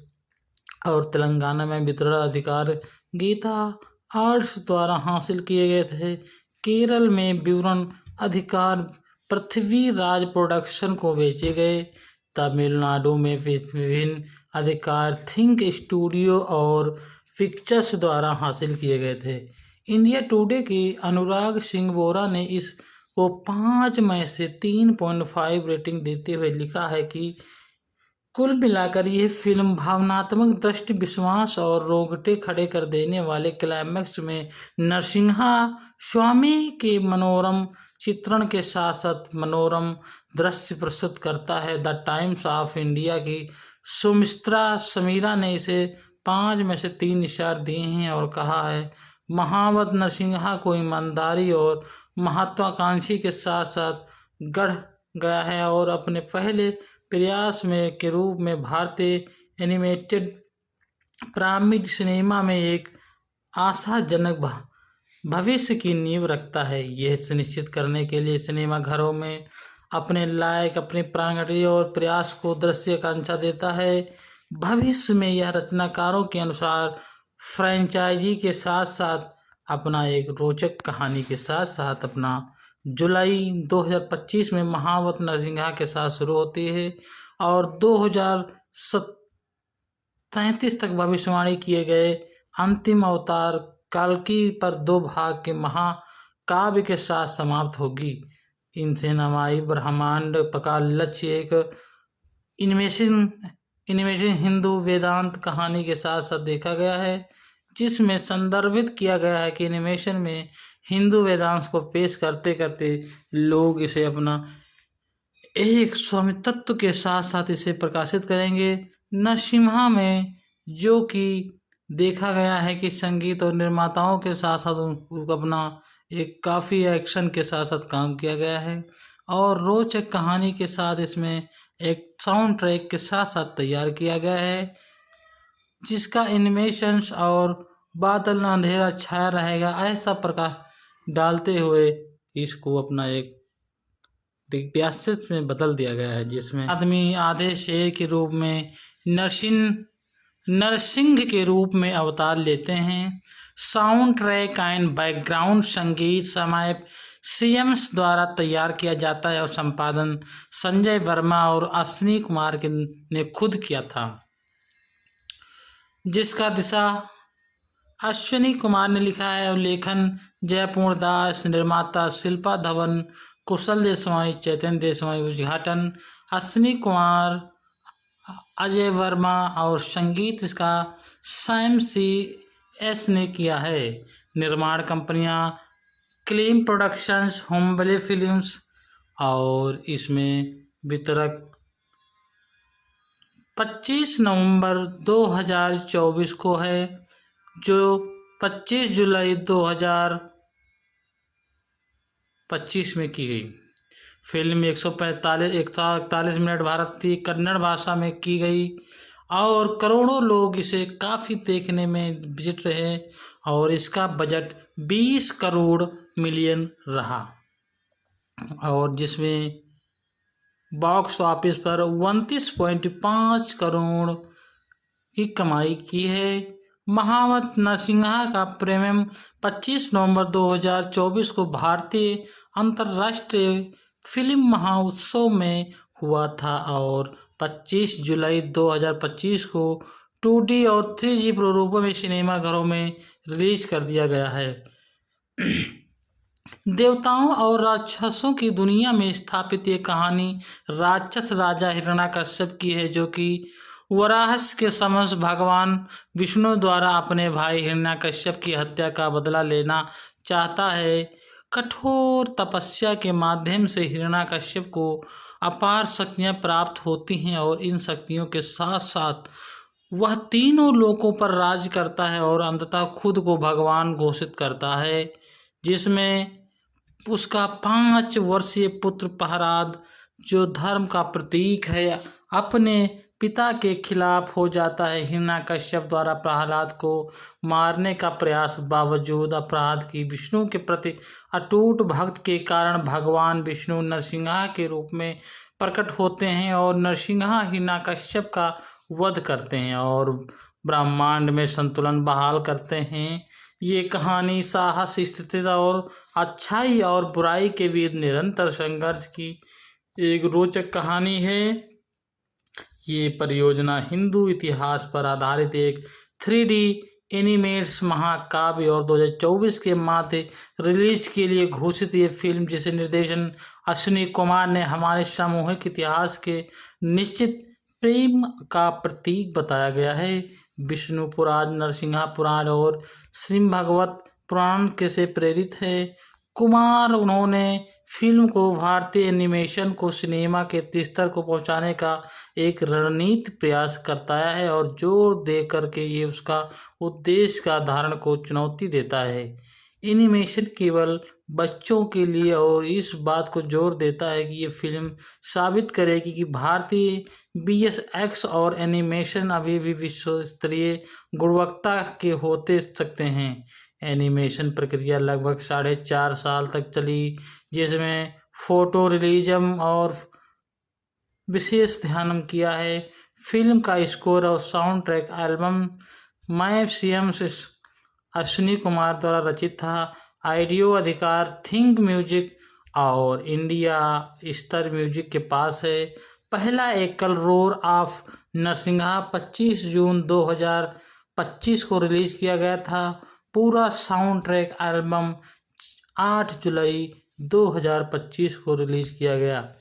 और तेलंगाना में वितरण अधिकार गीता आर्ट्स द्वारा हासिल किए गए थे। केरल में विवरण अधिकार पृथ्वीराज प्रोडक्शन को बेचे गए। तमिलनाडु में विभिन्न अधिकार थिंक स्टूडियो और पिक्चर्स द्वारा हासिल किए गए थे। इंडिया टुडे के अनुराग सिंह बोरा ने इस को 5 में से 3.5 रेटिंग देते हुए लिखा है कि कुल मिलाकर यह फिल्म भावनात्मक दृष्टि, विश्वास और रोंगटे खड़े कर देने वाले क्लाइमैक्स में नरसिंहा स्वामी के मनोरम चित्रण के साथ साथ मनोरम दृश्य प्रस्तुत करता है। द टाइम्स ऑफ इंडिया की सुमित्रा समीरा ने इसे 5 में से 3 स्टार दिए हैं और कहा है महावत नरसिंहा को ईमानदारी और महत्वाकांक्षी के साथ साथ गढ़ गया है और अपने पहले प्रयास में के रूप में भारतीय एनिमेटेड प्रारंभिक सिनेमा में एक आशाजनक भविष्य की नींव रखता है। यह सुनिश्चित करने के लिए सिनेमा घरों में अपने लायक अपनी प्रांगणीय और प्रयास को दृश्य आकांक्षा देता है। भविष्य में यह रचनाकारों के अनुसार फ्रेंचाइजी के साथ साथ अपना एक रोचक कहानी के साथ साथ अपना जुलाई 2025 में महावत नरसिंहा के साथ शुरू होती है और 2037 तक भविष्यवाणी किए गए अंतिम अवतार कल्कि पर 2 भाग के महाकाव्य के साथ समाप्त होगी। इनसे नमाई ब्रह्मांड का लक्ष्य एक एनिमेशन हिंदू वेदांत कहानी के साथ साथ देखा गया है, जिसमें संदर्भित किया गया है कि एनिमेशन में हिंदू वेदांत को पेश करते करते लोग इसे अपना एक स्वामित्व के साथ साथ इसे प्रकाशित करेंगे। नरसिम्हा में जो कि देखा गया है कि संगीत और निर्माताओं के साथ साथ उनको अपना एक काफ़ी एक्शन के साथ साथ काम किया गया है और रोचक कहानी के साथ इसमें एक साउंड ट्रैक के साथ साथ तैयार किया गया है, जिसका एनिमेशंस और बादल न अंधेरा छाया रहेगा ऐसा प्रकाश डालते हुए इसको अपना एक दिव्यास्त्र में बदल दिया गया है, जिसमें आदमी आधे शेर के रूप में नरसिंह के रूप में अवतार लेते हैं। साउंड ट्रैक एंड बैकग्राउंड संगीत समय सीएम्स द्वारा तैयार किया जाता है और संपादन संजय वर्मा और अश्विनी कुमार ने खुद किया था, जिसका दिशा अश्विनी कुमार ने लिखा है और लेखन जयपूर्ण दास, निर्माता शिल्पा धवन, कुशल देशवाई, चैतन्य देशवाई, उद्घाटन अश्विनी कुमार, अजय वर्मा और संगीत इसका सैम CS ने किया है। निर्माण कंपनियां क्लीम प्रोडक्शंस, होम्बले फिल्म्स और इसमें वितरक 25 नवंबर 2024 को है, जो 25 जुलाई 2025 में की गई। फिल्म 141 मिनट भारतीय कन्नड़ भाषा में की गई और करोड़ों लोग इसे काफ़ी देखने में विजिट रहे और इसका बजट 20 करोड़ मिलियन रहा और जिसमें बॉक्स ऑफिस पर 29.5 करोड़ की कमाई की है। महावत नरसिंहा का प्रीमियम 25 नवंबर 2024 को भारतीय अंतर्राष्ट्रीय फिल्म महोत्सव में हुआ था और 25 जुलाई 2025 को 2D और 3D प्रारूपों में सिनेमा घरों में रिलीज कर दिया गया है। देवताओं और राक्षसों की दुनिया में स्थापित ये कहानी राक्षस राजा हिरण्याकश्यप की है, जो कि वराहस के समक्ष भगवान विष्णु द्वारा अपने भाई हिरण्याकश्यप की हत्या का बदला लेना चाहता है। कठोर तपस्या के माध्यम से हिरण्याकश्यप को अपार शक्तियाँ प्राप्त होती हैं और इन शक्तियों के साथ साथ वह तीनों लोकों पर राज करता है और अंततः खुद को भगवान घोषित करता है, जिसमें उसका 5 वर्षीय पुत्र प्रहलाद, जो धर्म का प्रतीक है, अपने पिता के खिलाफ हो जाता है। हिरण्याकश्यप द्वारा प्रहलाद को मारने का प्रयास बावजूद अपराध की विष्णु के प्रति अटूट भक्त के कारण भगवान विष्णु नरसिंहा के रूप में प्रकट होते हैं और नरसिंहा हिरण्याकश्यप का वध करते हैं और ब्रह्मांड में संतुलन बहाल करते हैं। ये कहानी साहस, स्थिरता और अच्छाई और बुराई के बीच निरंतर संघर्ष की एक रोचक कहानी है। ये परियोजना हिंदू इतिहास पर आधारित एक 3D एनिमेट्स महाकाव्य और 2024 के माथे रिलीज के लिए घोषित ये फिल्म, जिसे निर्देशन अश्विनी कुमार ने हमारे सामूहिक इतिहास के निश्चित प्रेम का प्रतीक बताया गया है। विष्णु पुराण, नरसिंहा पुराण और श्रीमद्भागवत पुराण के से प्रेरित है। कुमार उन्होंने फिल्म को भारतीय एनिमेशन को सिनेमा के स्तर को पहुंचाने का एक रणनीतिक प्रयास करता है और जोर दे करके ये उसका उद्देश्य का धारण को चुनौती देता है। एनिमेशन केवल बच्चों के लिए और इस बात को जोर देता है कि ये फिल्म साबित करेगी कि भारतीय VFX और एनिमेशन अभी भी विश्व स्तरीय गुणवत्ता के होते सकते हैं। एनिमेशन प्रक्रिया लगभग 4.5 साल तक चली, जिसमें फोटो रियलिज्म और विशेष ध्यान किया है। फिल्म का स्कोर और साउंड ट्रैक एल्बम मैं CM से अश्विनी कुमार द्वारा रचित था। ऑडियो अधिकार थिंक म्यूजिक और इंडिया स्तर म्यूजिक के पास है। पहला एकल रोर ऑफ नरसिंहा 25 जून 2025 को रिलीज किया गया था। पूरा साउंड ट्रैक एल्बम 8 जुलाई 2025 को रिलीज किया गया।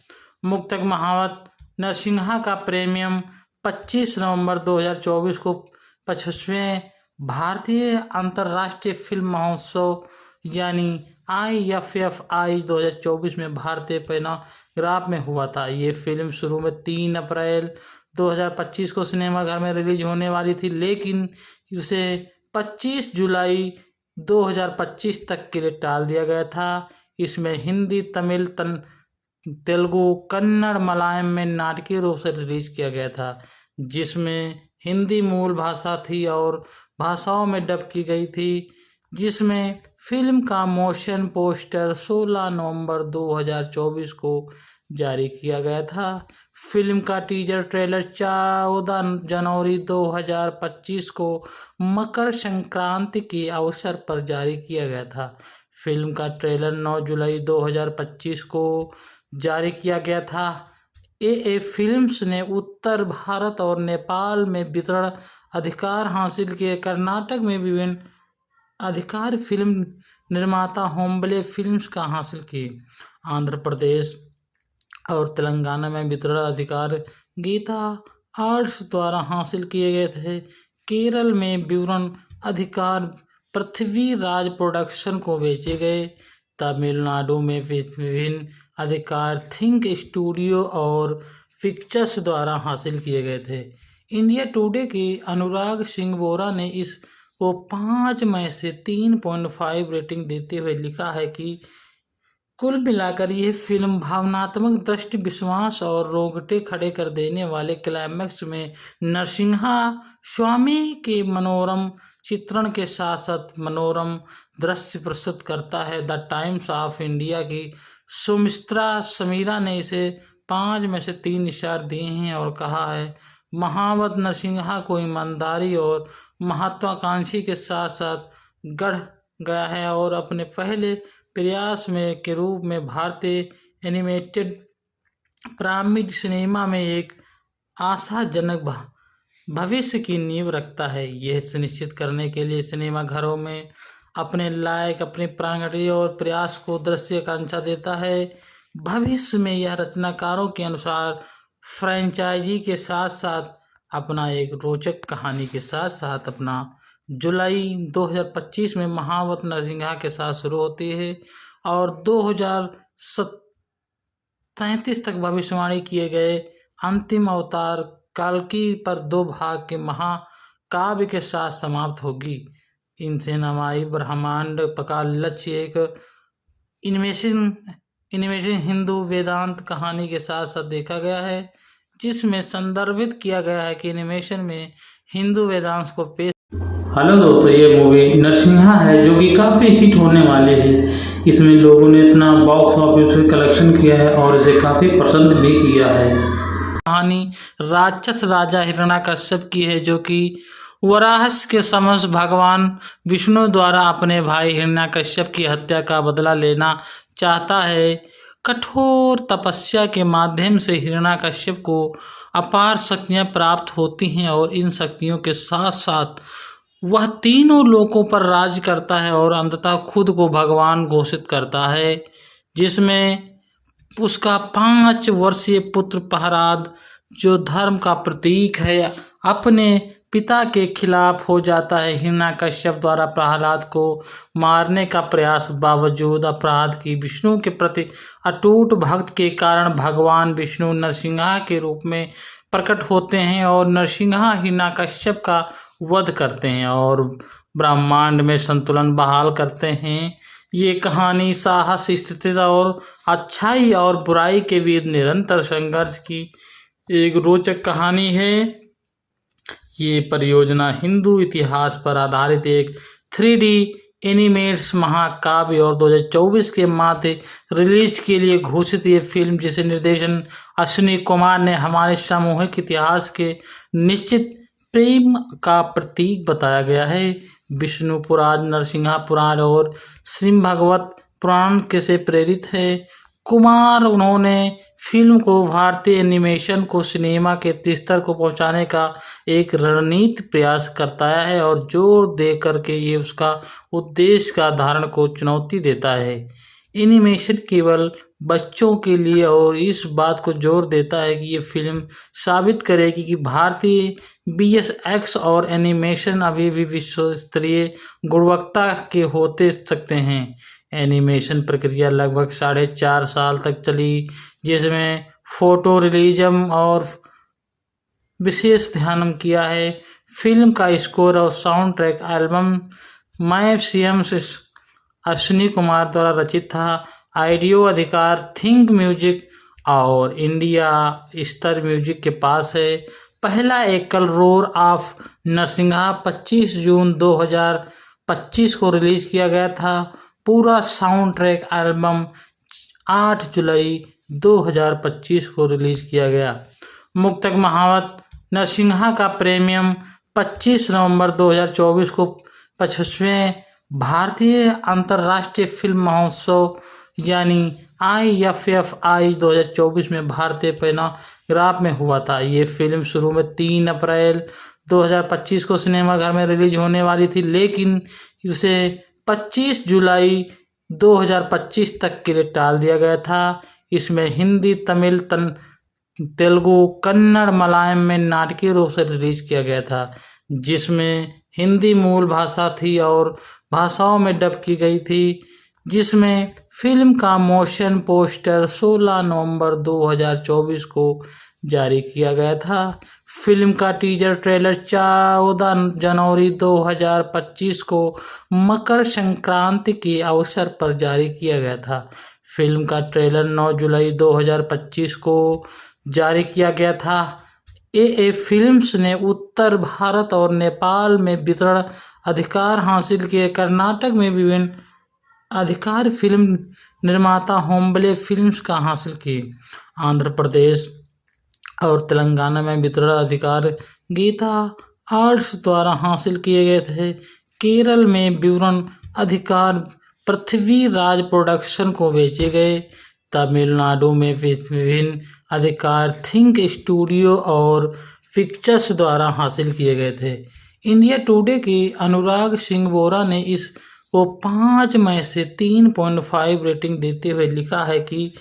मुक्तक महावत नरसिंहा का प्रीमियम 25 नवंबर 2024 को 25वें भारतीय अंतर्राष्ट्रीय फिल्म महोत्सव यानी IFFI 2024 में भारतीय पैनाग्राफ में हुआ था। ये फिल्म शुरू में 3 अप्रैल 2025 को सिनेमाघर में रिलीज होने वाली थी, लेकिन उसे 25 जुलाई 2025 तक के लिए टाल दिया गया था। इसमें हिंदी, तमिल, तेलुगु, कन्नड़, मलयालम में नाटकीय रूप से रिलीज किया गया था, जिसमें हिंदी मूल भाषा थी और भाषाओं में डब की गई थी। जिसमें फिल्म का मोशन पोस्टर 16 नवंबर 2024 को जारी किया गया था। फिल्म का टीजर ट्रेलर 14 जनवरी 2025 को मकर संक्रांति के अवसर पर जारी किया गया था। फिल्म का ट्रेलर 9 जुलाई 2025 को जारी किया गया था। AA फिल्म्स ने उत्तर भारत और नेपाल में वितरण अधिकार हासिल किए। कर्नाटक में विभिन्न अधिकार फिल्म निर्माता होम्बले फिल्म्स का हासिल किए। आंध्र प्रदेश और तेलंगाना में वितरण अधिकार गीता आर्ट्स द्वारा हासिल किए गए थे। केरल में विवरण अधिकार पृथ्वी राज प्रोडक्शन को बेचे गए। तमिलनाडु में विभिन्न अधिकार थिंक स्टूडियो और पिक्चर्स द्वारा हासिल किए गए थे। इंडिया टुडे के अनुराग सिंह बोरा ने इस को 5 में से 3.5 रेटिंग देते हुए लिखा है कि कुल मिलाकर यह फिल्म भावनात्मक दृष्टि, विश्वास और रोंगटे खड़े कर देने वाले क्लाइमैक्स में नरसिंहा स्वामी के मनोरम चित्रण के साथ साथ मनोरम दृश्य प्रस्तुत करता है। द टाइम्स ऑफ इंडिया की सुमित्रा समीरा ने इसे 5 में से 3 स्टार दिए हैं और कहा है, महावत नरसिंहा को ईमानदारी और महत्वाकांक्षी के साथ साथ गढ़ गया है और अपने पहले प्रयास में के रूप में भारतीय एनिमेटेड पिरामिड सिनेमा में एक आशाजनक भविष्य की नींव रखता है। यह सुनिश्चित करने के लिए सिनेमा घरों में अपने लायक अपने प्रांगण और प्रयास को दृश्य आकांक्षा देता है। भविष्य में यह रचनाकारों के अनुसार फ्रेंचाइजी के साथ साथ अपना एक रोचक कहानी के साथ साथ अपना जुलाई 2025 में महावत नरसिंहा के साथ शुरू होती है और 2037 तक भविष्यवाणी किए गए अंतिम अवतार कल्कि पर 2 भाग के महाकाव्य के साथ समाप्त होगी। इनसे नमाई ब्रह्मांड का लक्ष्य एक इनमें हिंदू वेदांत कहानी के साथ साथ देखा गया है, जिसमें संदर्भित किया गया है कि एनिमेशन में हिंदू वेदांत को पेश। हेलो दोस्तों, ये मूवी नरसिंहा है जो कि काफ़ी हिट होने वाले है। इसमें लोगों ने इतना बॉक्स ऑफिस पे कलेक्शन किया है और इसे काफ़ी पसंद भी किया है। कहानी राक्षस राजा हिरण्याकश्यप की है, जो कि वराहस के समक्ष भगवान विष्णु द्वारा अपने भाई हिरण्याकश्यप की हत्या का बदला लेना चाहता है। कठोर तपस्या के माध्यम से हिरण्याकश्यप को अपार शक्तियाँ प्राप्त होती हैं और इन शक्तियों के साथ साथ वह तीनों लोकों पर राज करता है और अंततः खुद को भगवान घोषित करता है, जिसमें उसका 5 वर्षीय पुत्र प्रहलाद, जो धर्म का प्रतीक है, अपने पिता के खिलाफ हो जाता है। हिरण्यकश्यप द्वारा प्रहलाद को मारने का प्रयास बावजूद अपराध की विष्णु के प्रति अटूट भक्त के कारण भगवान विष्णु नरसिंहा के रूप में प्रकट होते हैं और नरसिंहा हिरण्यकश्यप का वध करते हैं और ब्रह्मांड में संतुलन बहाल करते हैं। ये कहानी साहस, स्थिरता और अच्छाई और बुराई के बीच निरंतर संघर्ष की एक रोचक कहानी है। ये परियोजना हिंदू इतिहास पर आधारित एक 3D एनिमेट्स महाकाव्य और 2024 के मार्च रिलीज के लिए घोषित ये फिल्म, जिसे निर्देशन अश्विनी कुमार ने हमारे सामूहिक इतिहास के निश्चित प्रेम का प्रतीक बताया गया है। विष्णु पुराण, नरसिंहा पुराण और श्रीमद् भागवत पुराण के से प्रेरित है। कुमार उन्होंने फिल्म को भारतीय एनिमेशन को सिनेमा के स्तर को पहुंचाने का एक रणनीतिक प्रयास करता है और जोर दे करके ये उसका उद्देश्य का धारण को चुनौती देता है। एनिमेशन केवल बच्चों के लिए और इस बात को जोर देता है कि ये फिल्म साबित करेगी कि भारतीय VFX और एनिमेशन अभी भी विश्व स्तरीय गुणवत्ता के होते सकते हैं। एनिमेशन प्रक्रिया लगभग 4.5 साल तक चली, जिसमें फोटो रियलिज्म और विशेष ध्यान किया है। फिल्म का स्कोर और साउंड ट्रैक एल्बम MyCM से अश्विनी कुमार द्वारा रचित था। ऑडियो अधिकार थिंक म्यूजिक और इंडिया स्टार म्यूजिक के पास है। पहला एकल रोर ऑफ नरसिंहा 25 जून 2025 को रिलीज किया गया था। पूरा साउंड ट्रैक एल्बम 8 जुलाई 2025 को रिलीज किया गया। मुक्तक महावत नरसिंहा का प्रीमियम 25 नवंबर 2024 को 25वें भारतीय अंतर्राष्ट्रीय फिल्म महोत्सव यानी IFFI 2024 में भारतीय पैनाग्राफ में हुआ था। ये फिल्म शुरू में 3 अप्रैल 2025 को सिनेमाघर में रिलीज होने वाली थी, लेकिन उसे 25 जुलाई 2025 तक के लिए टाल दिया गया था। इसमें हिंदी, तमिल, तेलुगु, कन्नड़, मलयालम में नाटकीय रूप से रिलीज किया गया था, जिसमें हिंदी मूल भाषा थी और भाषाओं में डब की गई थी। जिसमें फिल्म का मोशन पोस्टर 16 नवंबर 2024 को जारी किया गया था। फिल्म का टीजर ट्रेलर 14 जनवरी 2025 को मकर संक्रांति के अवसर पर जारी किया गया था। फिल्म का ट्रेलर 9 जुलाई 2025 को जारी किया गया था। AA फिल्म्स ने उत्तर भारत और नेपाल में वितरण अधिकार हासिल किए। कर्नाटक में विभिन्न अधिकार फिल्म निर्माता होम्बले फिल्म्स का हासिल किए। आंध्र प्रदेश और तेलंगाना में वितरण अधिकार गीता आर्ट्स द्वारा हासिल किए गए थे। केरल में विवरण अधिकार पृथ्वी राज प्रोडक्शन को बेचे गए। तमिलनाडु में विभिन्न अधिकार थिंक स्टूडियो और पिक्चर्स द्वारा हासिल किए गए थे। इंडिया टुडे के अनुराग सिंह बोरा ने इस को 5 में से 3.5 रेटिंग देते हुए लिखा है कि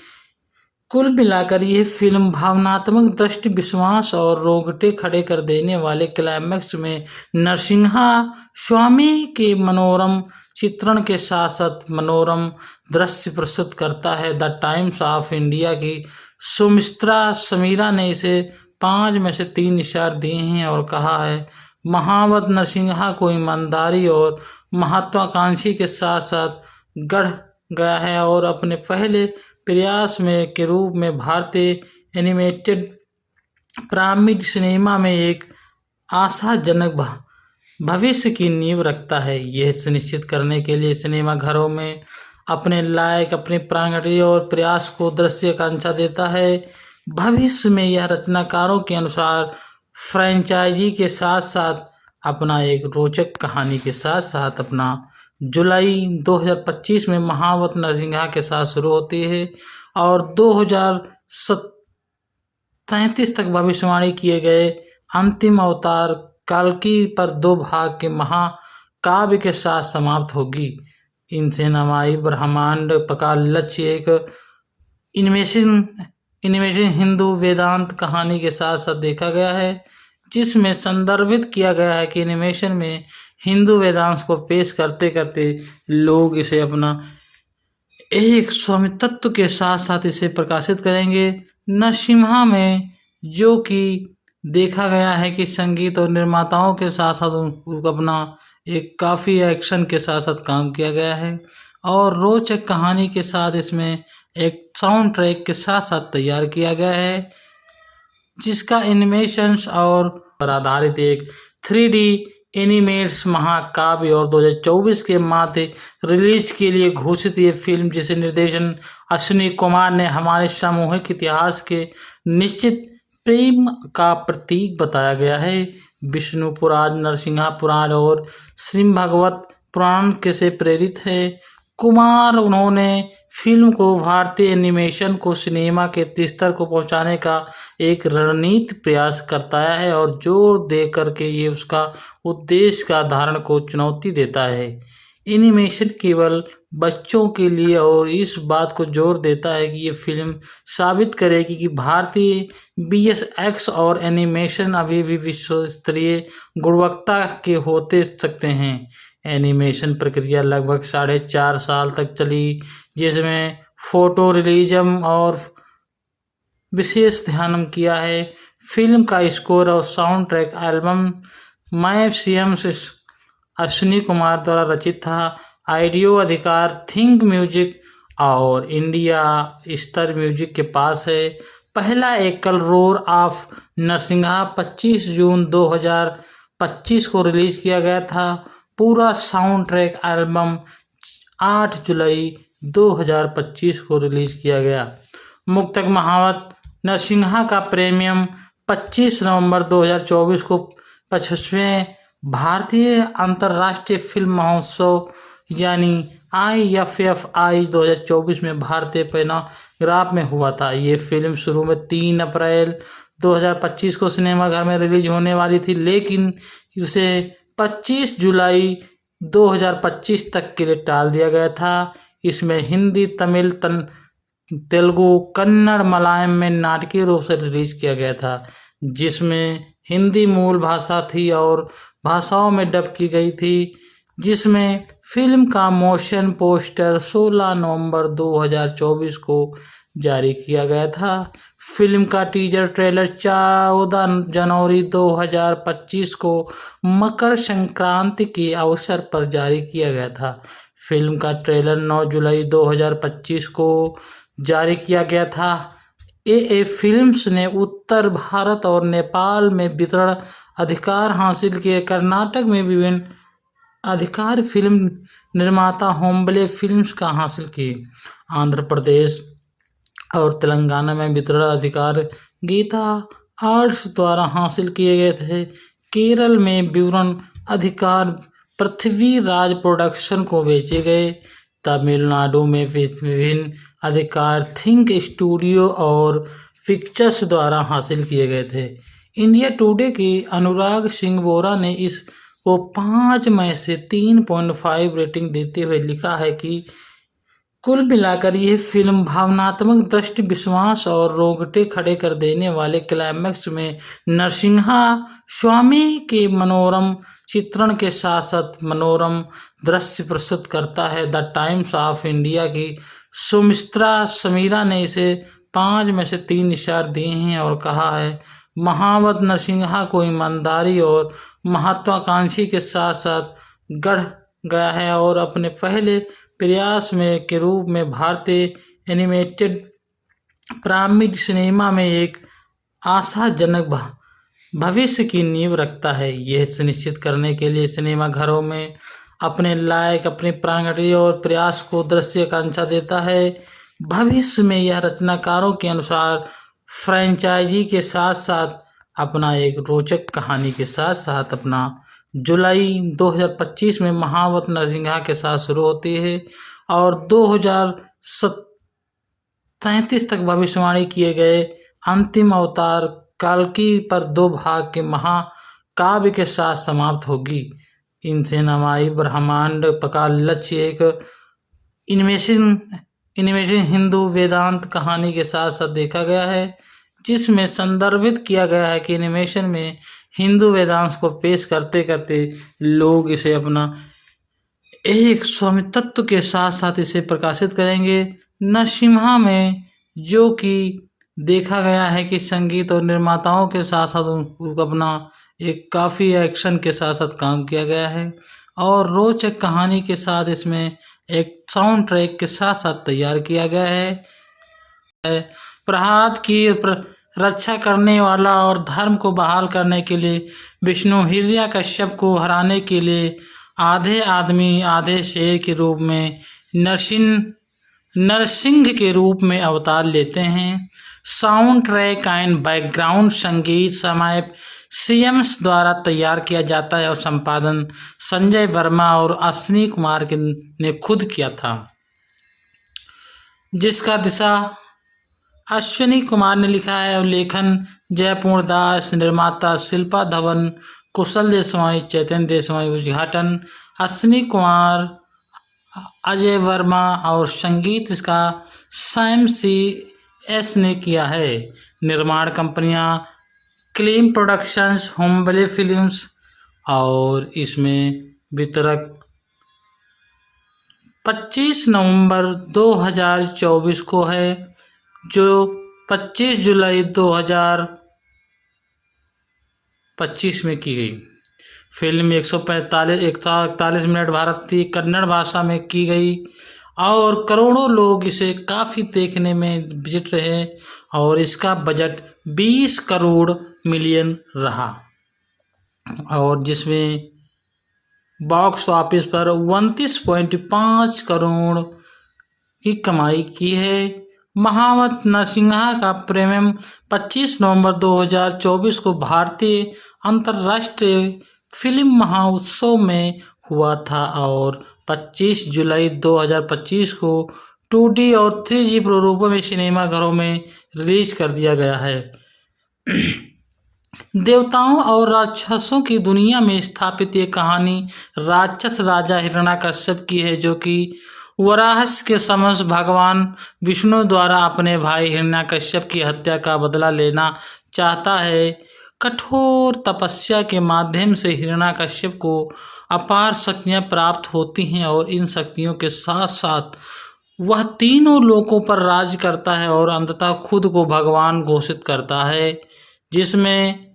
कुल मिलाकर यह फिल्म भावनात्मक दृष्टि, विश्वास और रोंगटे खड़े कर देने वाले क्लाइमैक्स में नरसिंहा स्वामी के मनोरम चित्रण के साथ साथ मनोरम दृश्य प्रस्तुत करता है। द टाइम्स ऑफ इंडिया की सुमित्रा समीरा ने इसे 5 में से 3 स्टार दिए हैं और कहा है, महावत नरसिंहा को ईमानदारी और महत्वाकांक्षी के साथ साथ गढ़ गया है और अपने पहले प्रयास में के रूप में भारतीय एनिमेटेड पिरामिड सिनेमा में एक आशाजनक भविष्य की नींव रखता है। यह सुनिश्चित करने के लिए सिनेमाघरों में अपने लायक अपनी प्रांगणीय और प्रयास को दृश्य आकांक्षा देता है। भविष्य में यह रचनाकारों के अनुसार फ्रेंचाइजी के साथ साथ अपना एक रोचक कहानी के साथ साथ अपना जुलाई 2025 में महावत नरसिंहा के साथ शुरू होती है और 2037 तक भविष्यवाणी किए गए अंतिम अवतार कल्कि पर 2 भाग के महाकाव्य के साथ समाप्त होगी। इनसे नमाई ब्रह्मांड का लक्ष्य एक एनिमेशन हिंदू वेदांत कहानी के साथ साथ देखा गया है। जिसमें संदर्भित किया गया है कि एनिमेशन में हिंदू वेदांत को पेश करते करते लोग इसे अपना एक स्वामित्व के साथ साथ इसे प्रकाशित करेंगे। नरसिम्हा में जो कि देखा गया है कि संगीत और निर्माताओं के साथ साथ उनको अपना एक काफ़ी एक्शन के साथ साथ काम किया गया है और रोचक कहानी के साथ इसमें एक साउंड ट्रैक के साथ साथ तैयार किया गया है, जिसका एनिमेशंस और पर आधारित एक 3D एनिमेट्स महाकाव्य और 2024 के मार्च रिलीज के लिए घोषित ये फिल्म, जिसे निर्देशन अश्विनी कुमार ने हमारे सामूहिक इतिहास के निश्चित प्रेम का प्रतीक बताया गया है। विष्णु पुराण, नरसिंहा पुराण और श्रीमद् भागवत पुराण के से प्रेरित है। कुमार उन्होंने फिल्म को भारतीय एनिमेशन को सिनेमा के स्तर को पहुंचाने का एक रणनीति प्रयास करता है और जोर दे करके ये उसका उद्देश्य का धारण को चुनौती देता है। एनिमेशन केवल बच्चों के लिए और इस बात को जोर देता है कि ये फिल्म साबित करेगी कि भारतीय VFX और एनिमेशन अभी भी विश्व स्तरीय गुणवत्ता के होते सकते हैं। एनिमेशन प्रक्रिया लगभग 4.5 साल तक चली, जिसमें फोटो रियलिज्म और विशेष ध्यान किया है। फिल्म का स्कोर और साउंड ट्रैक एल्बम मैं CM से अश्विनी कुमार द्वारा रचित था। ऑडियो अधिकार थिंक म्यूजिक और इंडिया स्तर म्यूजिक के पास है। पहला एकल रोर ऑफ नरसिंहा 25 जून 2025 को रिलीज किया गया था। पूरा साउंड ट्रैक एल्बम 8 जुलाई 2025 को रिलीज किया गया। मुक्तक महावत नरसिंहा का प्रीमियम 25 नवंबर 2024 को 25वें भारतीय अंतर्राष्ट्रीय फिल्म महोत्सव यानी IFFI 2024 में भारतीय पैनाग्राफ में हुआ था। ये फिल्म शुरू में 3 अप्रैल 2025 को सिनेमाघर में रिलीज होने वाली थी, लेकिन उसे 25 जुलाई 2025 तक के लिए टाल दिया गया था। इसमें हिंदी, तमिल, तेलुगु, कन्नड़, मलयालम में नाटकीय रूप से रिलीज किया गया था, जिसमें हिंदी मूल भाषा थी और भाषाओं में डब की गई थी। जिसमें फिल्म का मोशन पोस्टर 16 नवंबर 2024 को जारी किया गया था। फिल्म का टीजर ट्रेलर 14 जनवरी 2025 को मकर संक्रांति के अवसर पर जारी किया गया था। फिल्म का ट्रेलर 9 जुलाई 2025 को जारी किया गया था। AA फिल्म्स ने उत्तर भारत और नेपाल में वितरण अधिकार हासिल किए। कर्नाटक में विभिन्न अधिकार फिल्म निर्माता होम्बले फिल्म्स का हासिल किए। आंध्र प्रदेश और तेलंगाना में वितरण अधिकार गीता आर्ट्स द्वारा हासिल किए गए थे। केरल में विवरण अधिकार पृथ्वी राज प्रोडक्शन को बेचे गए। तमिलनाडु में विभिन्न अधिकार थिंक स्टूडियो और पिक्चर्स द्वारा हासिल किए गए थे। इंडिया टुडे के अनुराग सिंह बोरा ने इस को 5 में से 3.5 रेटिंग देते हुए लिखा है कि कुल मिलाकर यह फिल्म भावनात्मक दृष्टि, विश्वास और रोंगटे खड़े कर देने वाले क्लाइमैक्स में नरसिंहा स्वामी के मनोरम चित्रण के साथ साथ मनोरम दृश्य प्रस्तुत करता है। द टाइम्स ऑफ इंडिया की सुमित्रा समीरा ने इसे 5 में से 3 स्टार दिए हैं और कहा है, महावत नरसिंहा को ईमानदारी और महत्वाकांक्षी के साथ साथ गढ़ गया है और अपने पहले प्रयास में के रूप में भारतीय एनिमेटेड प्रारंभिक सिनेमा में एक आशाजनक भविष्य की नींव रखता है। यह सुनिश्चित करने के लिए सिनेमा घरों में अपने लायक अपनी प्रांगणीय और प्रयास को दृश्य आकांक्षा देता है। भविष्य में यह रचनाकारों के अनुसार फ्रेंचाइजी के साथ साथ अपना एक रोचक कहानी के साथ साथ अपना जुलाई 2025 में महावत नरसिंहा के साथ शुरू होती है और 2037 तक भविष्यवाणी किए गए अंतिम अवतार कल्कि पर 2 भाग के महाकाव्य के साथ समाप्त होगी। इनसे नमाई ब्रह्मांड का लक्ष्य एक एनिमेशन हिंदू वेदांत कहानी के साथ साथ देखा गया है, जिसमें संदर्भित किया गया है कि एनिमेशन में हिंदू वेदांश को पेश करते करते लोग इसे अपना एक स्वामित्व के साथ साथ इसे प्रकाशित करेंगे। नरसिम्हा में जो कि देखा गया है कि संगीत और निर्माताओं के साथ साथ उनको अपना एक काफ़ी एक्शन के साथ साथ काम किया गया है और रोचक कहानी के साथ इसमें एक साउंड ट्रैक के साथ साथ तैयार किया गया है। प्रहलाद की रक्षा करने वाला और धर्म को बहाल करने के लिए विष्णु हिरण्यकश्यप को हराने के लिए आधे आदमी आधे शेर के रूप में नरसिंह के रूप में अवतार लेते हैं। साउंड ट्रैक एंड बैकग्राउंड संगीत समय सीएम्स द्वारा तैयार किया जाता है और संपादन संजय वर्मा और अश्विनी कुमार ने खुद किया था, जिसका दिशा अश्विनी कुमार ने लिखा है और लेखन जयपूर्ण दास, निर्माता शिल्पा धवन, कुशल देशवाई, चैतन्य देशवाई, उद्घाटन अश्विनी कुमार, अजय वर्मा और संगीत इसका सैम CS ने किया है। निर्माण कंपनियां क्लीम प्रोडक्शंस, होम्बले फिल्म्स और इसमें वितरक 25 नवंबर 2024 को है, जो 25 जुलाई 2025 में की गई। फिल्म 141 मिनट भारतीय कन्नड़ भाषा में की गई और करोड़ों लोग इसे काफ़ी देखने में विजिट रहे और इसका बजट 20 करोड़ मिलियन रहा और जिसमें बॉक्स ऑफिस पर 29.5 करोड़ की कमाई की है। महावत नरसिम्हा का प्रीमियम 25 नवंबर 2024 को भारतीय अंतर्राष्ट्रीय फिल्म महोत्सव में हुआ था और 25 जुलाई 2025 को 2D और 3D प्रारूपों में सिनेमाघरों में रिलीज कर दिया गया है। देवताओं और राक्षसों की दुनिया में स्थापित ये कहानी राक्षस राजा हिरण्याकश्यप की है, जो कि वराहस के समक्ष भगवान विष्णु द्वारा अपने भाई हिरण्याकश्यप की हत्या का बदला लेना चाहता है। कठोर तपस्या के माध्यम से हिरण्याकश्यप को अपार शक्तियाँ प्राप्त होती हैं और इन शक्तियों के साथ साथ वह तीनों लोकों पर राज करता है और अंततः खुद को भगवान घोषित करता है, जिसमें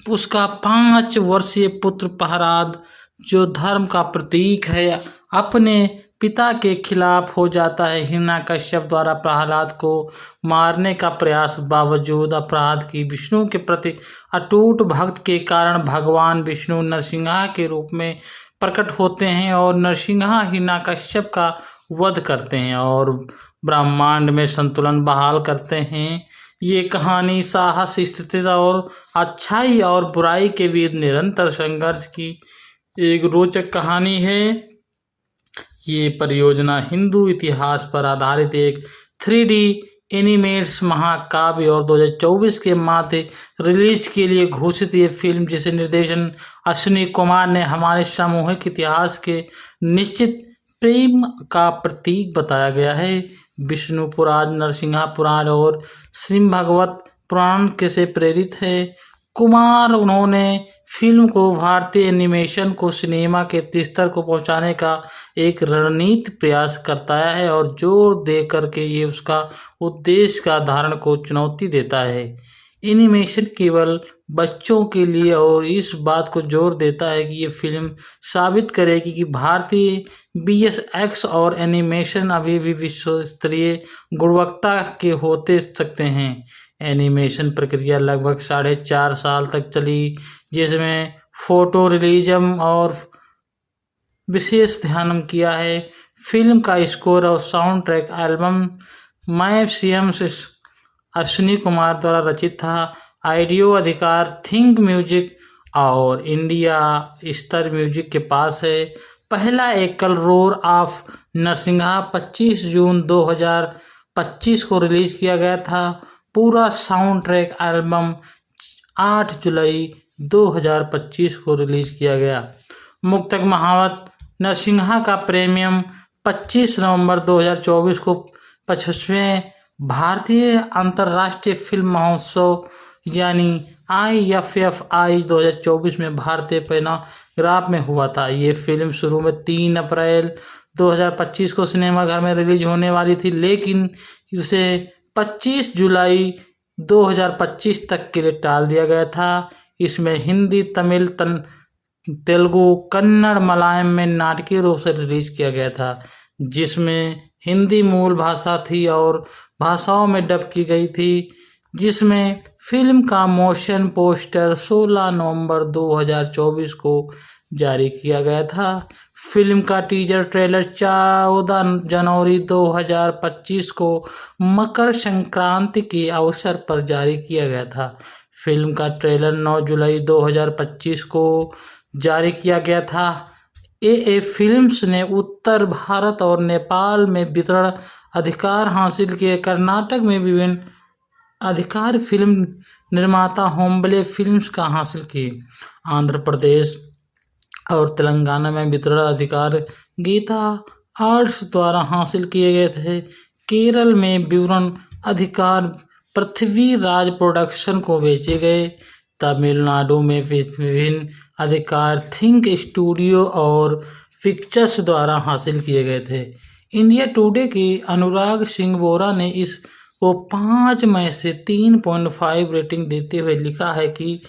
उसका 5 वर्षीय पुत्र प्रहलाद, जो धर्म का प्रतीक है, अपने पिता के खिलाफ हो जाता है। हिरण्याकश्यप द्वारा प्रहलाद को मारने का प्रयास बावजूद अपराध की विष्णु के प्रति अटूट भक्त के कारण भगवान विष्णु नरसिम्हा के रूप में प्रकट होते हैं और नरसिम्हा हिरण्याकश्यप का वध करते हैं और ब्रह्मांड में संतुलन बहाल करते हैं। ये कहानी साहस, स्थिरता और अच्छाई और बुराई के बीच निरंतर संघर्ष की एक रोचक कहानी है। ये परियोजना हिंदू इतिहास पर आधारित एक 3D एनिमेट्स महाकाव्य और 2024 के मार्च रिलीज के लिए घोषित ये फिल्म, जिसे निर्देशन अश्विनी कुमार ने हमारे सामूहिक इतिहास के निश्चित प्रेम का प्रतीक बताया गया है। विष्णु पुराण, नरसिम्हा पुराण और श्रीमद्भागवत पुराण के से प्रेरित है। कुमार उन्होंने फिल्म को भारतीय एनिमेशन को सिनेमा के स्तर को पहुंचाने का एक रणनीतिक प्रयास करता है और जोर दे करके ये उसका उद्देश्य का धारण को चुनौती देता है। एनिमेशन केवल बच्चों के लिए और इस बात को जोर देता है कि ये फिल्म साबित करेगी कि भारतीय VFX और एनिमेशन अभी भी विश्व स्तरीय गुणवत्ता के होते सकते हैं। एनिमेशन प्रक्रिया लगभग 4.5 साल तक चली, जिसमें फोटो रियलिज्म और विशेष ध्यान किया है। फिल्म का स्कोर और साउंड ट्रैक एल्बम मैं CM से अश्विनी कुमार द्वारा रचित था। ऑडियो अधिकार थिंक म्यूजिक और इंडिया स्तर म्यूजिक के पास है। पहला एकल रोर ऑफ नरसिम्हा 25 जून 2025 को रिलीज किया गया था। पूरा साउंड ट्रैक एल्बम 8 जुलाई 2025 को रिलीज किया गया। मुक्तक महावत नरसिम्हा का प्रीमियम 25 नवंबर 2024 को 25वें भारतीय अंतर्राष्ट्रीय फिल्म महोत्सव यानी IFFI 2024 में भारतीय पैनोग्राफ में हुआ था। ये फिल्म शुरू में 3 अप्रैल 2025 को सिनेमाघर में रिलीज होने वाली थी, लेकिन उसे 25 जुलाई 2025 तक के लिए टाल दिया गया था। इसमें हिंदी, तमिल, तेलुगु, कन्नड़, मलयालम में नाटकीय रूप से रिलीज किया गया था, जिसमें हिंदी मूल भाषा थी और भाषाओं में डब की गई थी। जिसमें फिल्म का मोशन पोस्टर 16 नवंबर 2024 को जारी किया गया था। फिल्म का टीजर ट्रेलर 14 जनवरी 2025 को मकर संक्रांति के अवसर पर जारी किया गया था। फिल्म का ट्रेलर 9 जुलाई 2025 को जारी किया गया था। ए फिल्म्स ने उत्तर भारत और नेपाल में वितरण अधिकार हासिल किए। कर्नाटक में विभिन्न अधिकार फिल्म निर्माता होम्बले फिल्म्स का हासिल किए। आंध्र प्रदेश और तेलंगाना में वितरण अधिकार गीता आर्ट्स द्वारा हासिल किए गए थे। केरल में वितरण अधिकार पृथ्वी राज प्रोडक्शन को बेचे गए। तमिलनाडु में विभिन्न अधिकार थिंक स्टूडियो और पिक्चर्स द्वारा हासिल किए गए थे। इंडिया टुडे के अनुराग सिंह बोरा ने इस को 5 में से 3.5 रेटिंग देते हुए लिखा है कि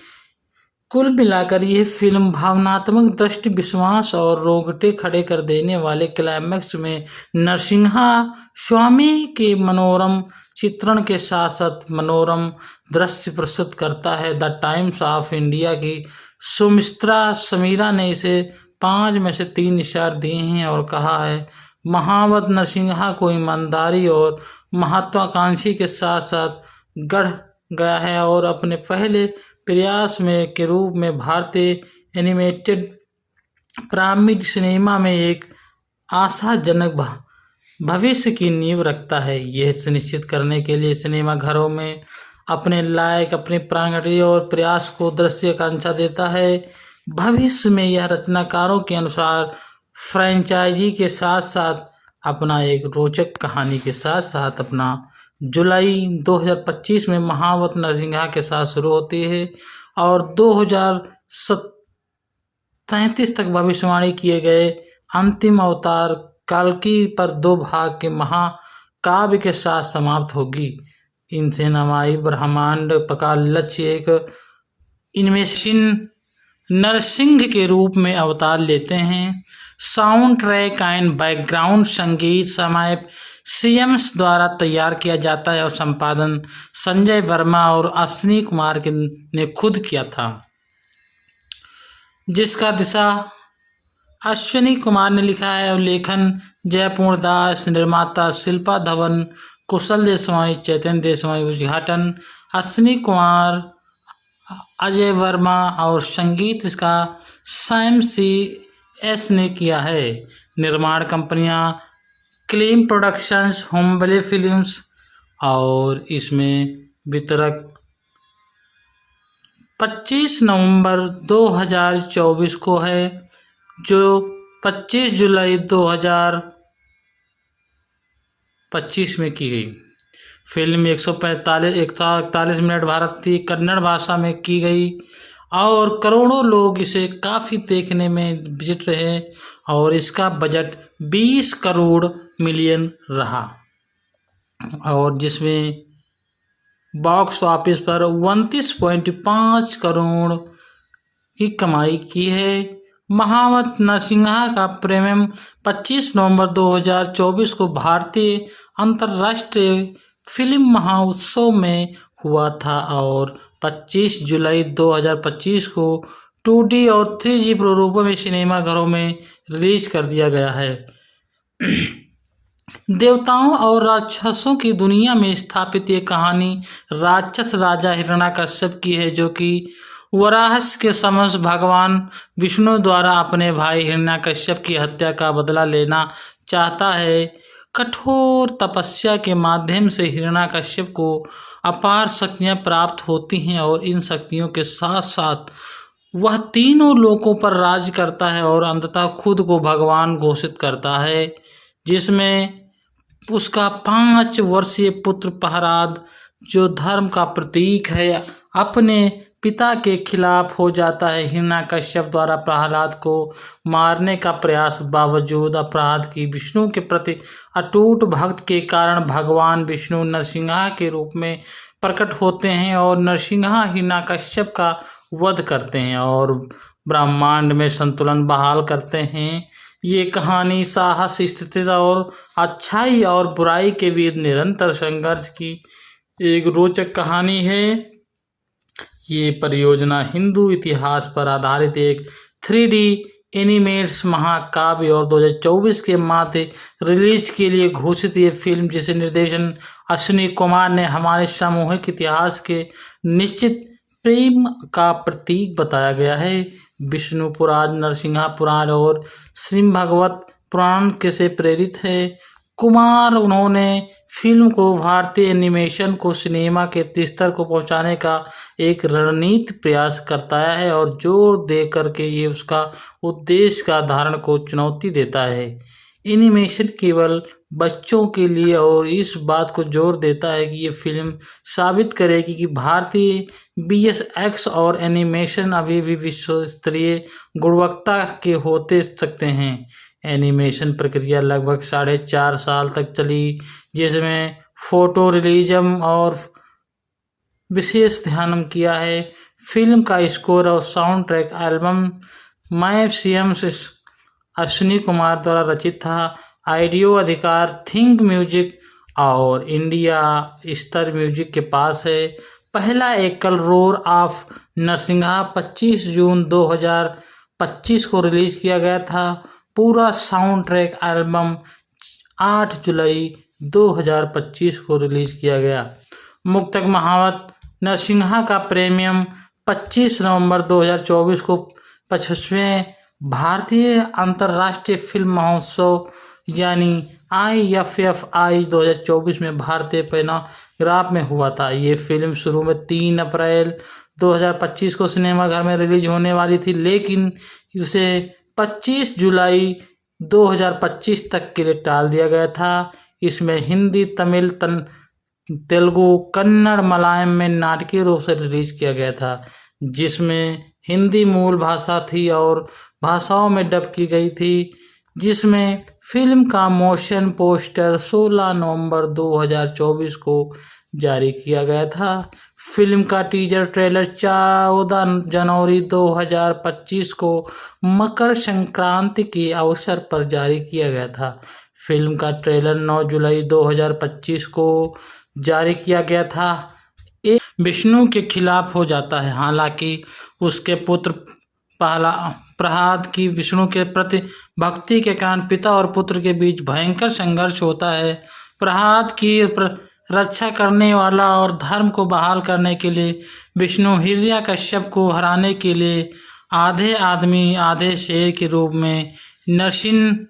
कुल मिलाकर यह फिल्म भावनात्मक दृष्टि, विश्वास और रोंगटे खड़े कर देने वाले क्लाइमैक्स में नरसिम्हा स्वामी के मनोरम चित्रण के साथ साथ मनोरम दृश्य प्रस्तुत करता है। द टाइम्स ऑफ इंडिया की सुमित्रा समीरा ने इसे 5 में से 3 स्टार दिए हैं और कहा है, महावत नरसिम्हा को ईमानदारी और महत्वाकांक्षी के साथ साथ गढ़ गया है और अपने पहले प्रयास में के रूप में भारतीय एनिमेटेड पिरामिड सिनेमा में एक आशाजनक भविष्य की नींव रखता है। यह सुनिश्चित करने के लिए सिनेमाघरों में अपने लायक, अपने प्रांगणीय और प्रयास को दृश्य आकांक्षा देता है। भविष्य में यह रचनाकारों के अनुसार फ्रेंचाइजी के साथ साथ अपना एक रोचक कहानी के साथ साथ अपना जुलाई 2025 में महावत नरसिम्हा के साथ शुरू होती है और 2037 तक भविष्यवाणी किए गए अंतिम अवतार कल्कि पर 2 भाग के महाकाव्य के साथ समाप्त होगी। इनसे नमाई ब्रह्मांड का लक्ष्य एक इनमें नरसिंह के रूप में अवतार लेते हैं। साउंड ट्रैक एंड बैकग्राउंड संगीत समय सीएम्स द्वारा तैयार किया जाता है और संपादन संजय वर्मा और अश्विनी कुमार ने खुद किया था, जिसका दिशा अश्विनी कुमार ने लिखा है और लेखन जयपूर्ण दास, निर्माता शिल्पा धवन, कुशल देशवाई, चैतन्य देशवाई, उद्घाटन अश्विनी कुमार, अजय वर्मा और संगीत इसका सैम CS ने किया है। निर्माण कंपनियां क्लीम प्रोडक्शंस, होम्बले फिल्म्स और इसमें वितरक 25 नवंबर 2024 को है, जो 25 जुलाई 2025 में की गई। फिल्म 141 मिनट भारतीय कन्नड़ भाषा में की गई और करोड़ों लोग इसे काफ़ी देखने में विजिट रहे और इसका बजट 20 करोड़ मिलियन रहा और जिसमें बॉक्स ऑफिस पर 29.5 करोड़ की कमाई की है। महावत नरसिम्हा का प्रीमियम 25 नवंबर 2024 को भारतीय अंतर्राष्ट्रीय फिल्म महोत्सव में हुआ था और 25 जुलाई 2025 को 2D और 3D प्रारूपों में सिनेमाघरों में रिलीज कर दिया गया है। देवताओं और राक्षसों की दुनिया में स्थापित ये कहानी राक्षस राजा हिरण्यकश्यप की है, जो कि वराहस के समक्ष भगवान विष्णु द्वारा अपने भाई हिरण्यकश्यप की हत्या का बदला लेना चाहता है। कठोर तपस्या के माध्यम से हिरण्यकश्यप को अपार शक्तियां प्राप्त होती हैं और इन शक्तियों के साथ साथ वह तीनों लोकों पर राज करता है और अंततः खुद को भगवान घोषित करता है, जिसमें उसका 5 वर्षीय पुत्र प्रहलाद, जो धर्म का प्रतीक है, अपने पिता के खिलाफ हो जाता है। हिरण्यकश्यप द्वारा प्रहलाद को मारने का प्रयास बावजूद अपराध की विष्णु के प्रति अटूट भक्त के कारण भगवान विष्णु नरसिंहा के रूप में प्रकट होते हैं और नरसिंहा हिरण्यकश्यप का वध करते हैं और ब्रह्मांड में संतुलन बहाल करते हैं। ये कहानी साहस, स्थिरता और अच्छाई और बुराई के बीच निरंतर संघर्ष की एक रोचक कहानी है। ये परियोजना हिंदू इतिहास पर आधारित एक 3D एनिमेट्स महाकाव्य और 2024 के मार्च रिलीज के लिए घोषित ये फिल्म, जिसे निर्देशन अश्विनी कुमार ने हमारे सामूहिक इतिहास के निश्चित प्रेम का प्रतीक बताया गया है। विष्णु पुराण, नरसिंहा पुराण और श्रीमद् भागवत पुराण के से प्रेरित है। कुमार उन्होंने फिल्म को भारतीय एनिमेशन को सिनेमा के स्तर को पहुंचाने का एक रणनीतिक प्रयास करता है और जोर दे करके ये उसका उद्देश्य का धारण को चुनौती देता है। एनिमेशन केवल बच्चों के लिए और इस बात को जोर देता है कि ये फिल्म साबित करेगी कि भारतीय VFX और एनिमेशन अभी भी विश्व स्तरीय गुणवत्ता के होते सकते हैं। एनिमेशन प्रक्रिया लगभग 4.5 साल तक चली, जिसमें फोटो रियलिज्म और विशेष ध्यान किया है। फिल्म का स्कोर और साउंड ट्रैक एल्बम मैं CM से अश्विनी कुमार द्वारा रचित था। ऑडियो अधिकार थिंक म्यूजिक और इंडिया स्तर म्यूजिक के पास है। पहला एकल रोर ऑफ नरसिंहा 25 जून 2025 को रिलीज किया गया था। पूरा साउंड ट्रैक एल्बम 8 जुलाई 2025 को रिलीज किया गया। मुक्तक महावत नरसिंहा का प्रीमियम 25 नवंबर 2024 को 25वें भारतीय अंतर्राष्ट्रीय फिल्म महोत्सव यानी IFFI 2024 में भारतीय पैनाग्राफ में हुआ था। ये फिल्म शुरू में 3 अप्रैल 2025 को सिनेमाघर में रिलीज होने वाली थी, लेकिन उसे 25 जुलाई 2025 तक के लिए टाल दिया गया था। इसमें हिंदी, तमिल, तेलुगु, कन्नड़, मलयालम में नाटकीय रूप से रिलीज किया गया था, जिसमें हिंदी मूल भाषा थी और भाषाओं में डब की गई थी। जिसमें फिल्म का मोशन पोस्टर 16 नवंबर 2024 को जारी किया गया था। फिल्म का टीजर ट्रेलर 14 जनवरी 2025 को मकर संक्रांति के अवसर पर जारी किया गया था। फिल्म का ट्रेलर 9 जुलाई 2025 को जारी किया गया था। विष्णु के खिलाफ हो जाता है। हालांकि उसके पुत्र प्रहलाद की विष्णु के प्रति भक्ति के कारण पिता और पुत्र के बीच भयंकर संघर्ष होता है। प्रहलाद की रक्षा करने वाला और धर्म को बहाल करने के लिए विष्णु हिरण्यकश्यप को हराने के लिए आधे आदमी आधे शेर के रूप में नरसिंह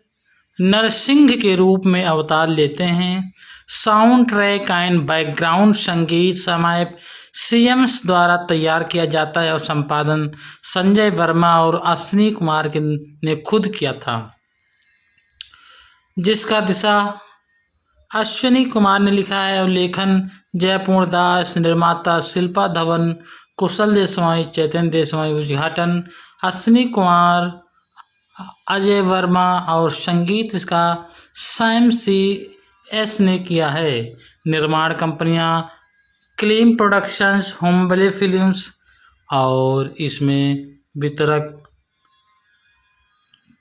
के रूप में अवतार लेते हैं। साउंड ट्रैक एंड बैकग्राउंड संगीत समय CM द्वारा तैयार किया जाता है और संपादन संजय वर्मा और अश्विनी कुमार ने खुद किया था, जिसका दिशा अश्विनी कुमार ने लिखा है और लेखन जयपूर्ण दास, निर्माता शिल्पा धवन, कुशल देशवाई, चैतन्य देशवाई, उद्घाटन अश्विनी कुमार, अजय वर्मा और संगीत इसका सैम CS ने किया है। निर्माण कंपनियां क्लीम प्रोडक्शंस, होमबले फिल्म्स और इसमें वितरक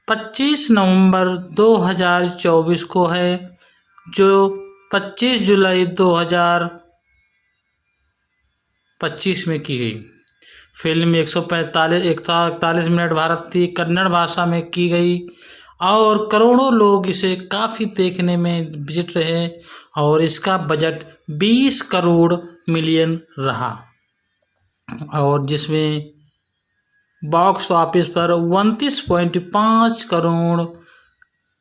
25 नवंबर 2024 को है, जो 25 जुलाई 2025 में की गई। फिल्म 141 मिनट भारतीय कन्नड़ भाषा में की गई और करोड़ों लोग इसे काफ़ी देखने में विजिट रहे और इसका बजट 20 करोड़ मिलियन रहा और जिसमें बॉक्स ऑफिस पर 29.5 करोड़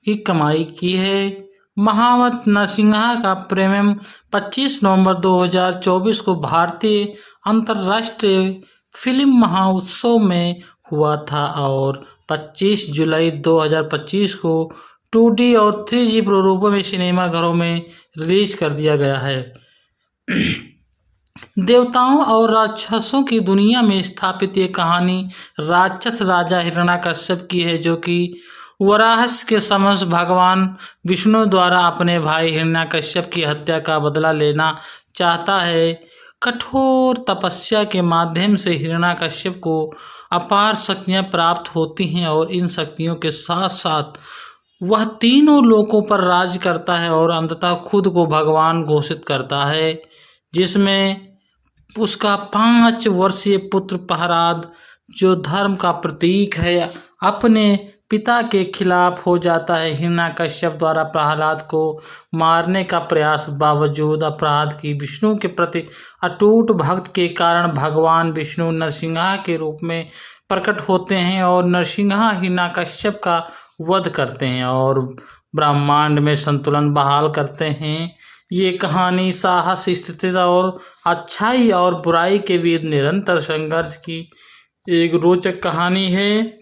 की कमाई की है। महावत नरसिंहा का प्रीमियम 25 नवंबर 2024 को भारतीय अंतर्राष्ट्रीय फिल्म महोत्सव में हुआ था और 25 जुलाई 2025 को 2D और 3G प्रारूपों में सिनेमाघरों में रिलीज कर दिया गया है। देवताओं और राक्षसों की दुनिया में स्थापित ये कहानी राक्षस राजा हिरण्याकश्यप की है, जो कि वराहस के समक्ष भगवान विष्णु द्वारा अपने भाई हिरण्याकश्यप की हत्या का बदला लेना चाहता है। कठोर तपस्या के माध्यम से हिरण्याकश्यप को अपार शक्तियां प्राप्त होती हैं और इन शक्तियों के साथ साथ वह तीनों लोकों पर राज करता है और अंततः खुद को भगवान घोषित करता है, जिसमें उसका 5 वर्षीय पुत्र प्रहलाद, जो धर्म का प्रतीक है, अपने पिता के खिलाफ हो जाता है। हिरण्याकश्यप द्वारा प्रहलाद को मारने का प्रयास बावजूद अपराध की विष्णु के प्रति अटूट भक्त के कारण भगवान विष्णु नरसिंहा के रूप में प्रकट होते हैं और नरसिंहा हिरण्याकश्यप का वध करते हैं और ब्रह्मांड में संतुलन बहाल करते हैं। ये कहानी साहस, स्थिरता और अच्छाई और बुराई के बीच निरंतर संघर्ष की एक रोचक कहानी है।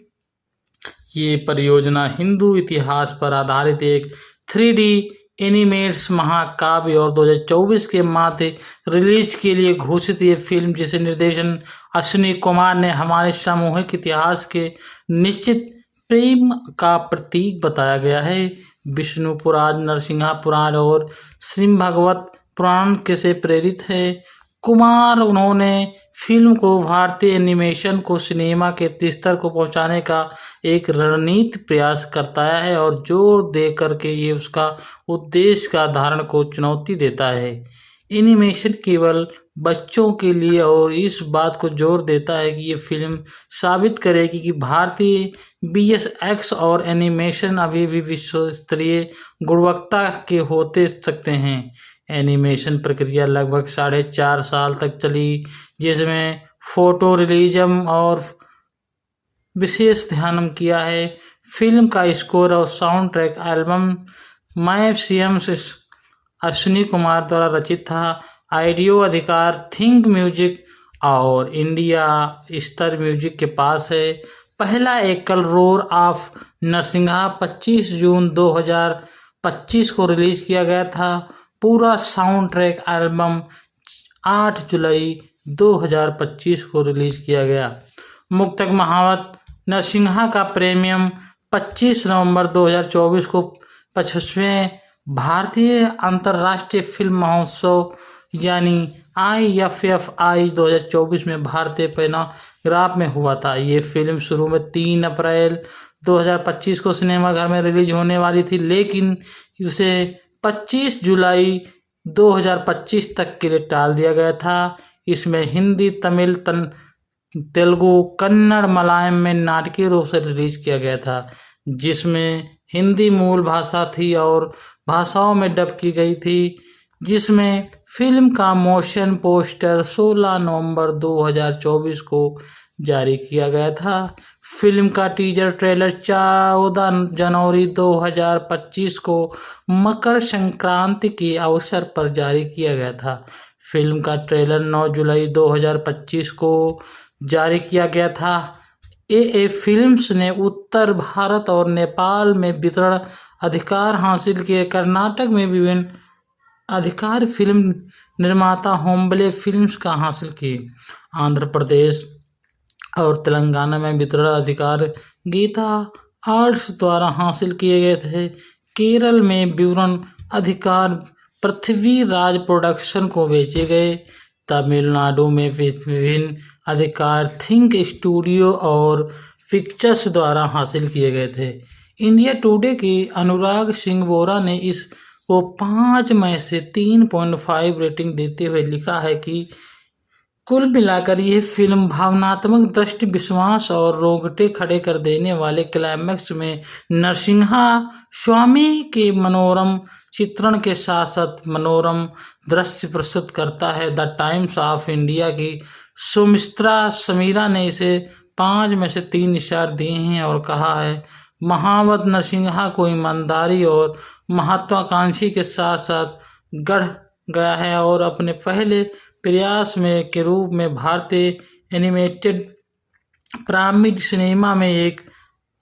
ये परियोजना हिंदू इतिहास पर आधारित एक 3D एनिमेट्स महाकाव्य और 2024 के मार्च रिलीज के लिए घोषित ये फिल्म, जिसे निर्देशन अश्विनी कुमार ने हमारे सामूहिक इतिहास के निश्चित प्रेम का प्रतीक बताया गया है। विष्णु पुराण, नरसिंहा पुराण और श्रीमद्भागवत पुराण के से प्रेरित है। कुमार उन्होंने फिल्म को भारतीय एनिमेशन को सिनेमा के स्तर को पहुंचाने का एक रणनीतिक प्रयास करता है और जोर दे करके ये उसका उद्देश्य का धारण को चुनौती देता है। एनिमेशन केवल बच्चों के लिए और इस बात को जोर देता है कि ये फिल्म साबित करेगी कि भारतीय VFX और एनिमेशन अभी भी विश्व स्तरीय गुणवत्ता के होते सकते हैं। एनिमेशन प्रक्रिया लगभग 4.5 साल तक चली, जिसमें फोटो रियलिज्म और विशेष ध्यान किया है। फिल्म का स्कोर और साउंड ट्रैक एल्बम मैं CM से अश्विनी कुमार द्वारा रचित था। ऑडियो अधिकार थिंक म्यूजिक और इंडिया स्तर म्यूजिक के पास है। पहला एकल रोर ऑफ नरसिंहा 25 जून 2025 को रिलीज किया गया था। पूरा साउंड ट्रैक एल्बम 8 जुलाई 2025 को रिलीज किया गया। मुक्तक महावत नरसिंहा का प्रीमियम 25 नवंबर 2024 को 25वें भारतीय अंतर्राष्ट्रीय फिल्म महोत्सव यानी IFFI 2024 में भारतीय पैनाग्राफ में हुआ था। ये फिल्म शुरू में 3 अप्रैल 2025 को सिनेमाघर में रिलीज होने वाली थी, लेकिन उसे 25 जुलाई 2025 तक के लिए टाल दिया गया था। इसमें हिंदी, तमिल, तेलुगु, कन्नड़, मलयालम में नाटकीय रूप से रिलीज किया गया था, जिसमें हिंदी मूल भाषा थी और भाषाओं में डब की गई थी। जिसमें फिल्म का मोशन पोस्टर 16 नवंबर 2024 को जारी किया गया था। फिल्म का टीजर ट्रेलर 14 जनवरी 2025 को मकर संक्रांति के अवसर पर जारी किया गया था। फिल्म का ट्रेलर 9 जुलाई 2025 को जारी किया गया था। AA फिल्म्स ने उत्तर भारत और नेपाल में वितरण अधिकार हासिल किए। कर्नाटक में विभिन्न अधिकार फिल्म निर्माता होम्बले फिल्म्स का हासिल किए। आंध्र प्रदेश और तेलंगाना में वितरण अधिकार गीता आर्ट्स द्वारा हासिल किए गए थे। केरल में वितरण अधिकार पृथ्वी राज प्रोडक्शन को बेचे गए। तमिलनाडु में विभिन्न अधिकार थिंक स्टूडियो और पिक्चर्स द्वारा हासिल किए गए थे। इंडिया टुडे के अनुराग सिंह बोरा ने इस को 5 में से 3.5 रेटिंग देते हुए लिखा है कि कुल मिलाकर यह फिल्म भावनात्मक दृष्टि, विश्वास और रोंगटे खड़े कर देने वाले क्लाइमैक्स में नरसिंहा स्वामी के मनोरम चित्रण के साथ साथ मनोरम दृश्य प्रस्तुत करता है। द टाइम्स ऑफ इंडिया की सुमित्रा समीरा ने इसे 5 में से 3 स्टार दिए हैं और कहा है, महावत नरसिंहा को ईमानदारी और महत्वाकांक्षी के साथ साथ गढ़ गया है और अपने पहले प्रयास में के रूप में भारतीय एनिमेटेड पिरामिड सिनेमा में एक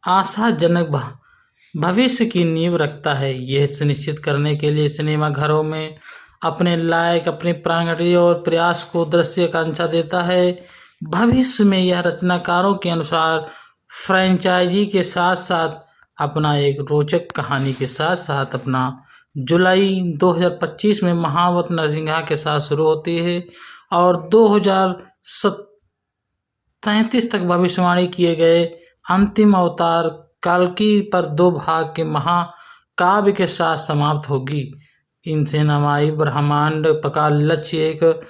आशाजनक भविष्य की नींव रखता है। यह सुनिश्चित करने के लिए सिनेमा घरों में अपने लायक अपनी प्रांगणिक और प्रयास को दृश्य आकांक्षा देता है। भविष्य में यह रचनाकारों के अनुसार फ्रेंचाइजी के साथ साथ अपना एक रोचक कहानी के साथ साथ अपना जुलाई 2025 में महावत नरसिंहा के साथ शुरू होती है और 2037 तक भविष्यवाणी किए गए अंतिम अवतार कल्कि पर 2 भाग के महाकाव्य के साथ समाप्त होगी। इनसे नमाई ब्रह्मांड का लक्ष्य एक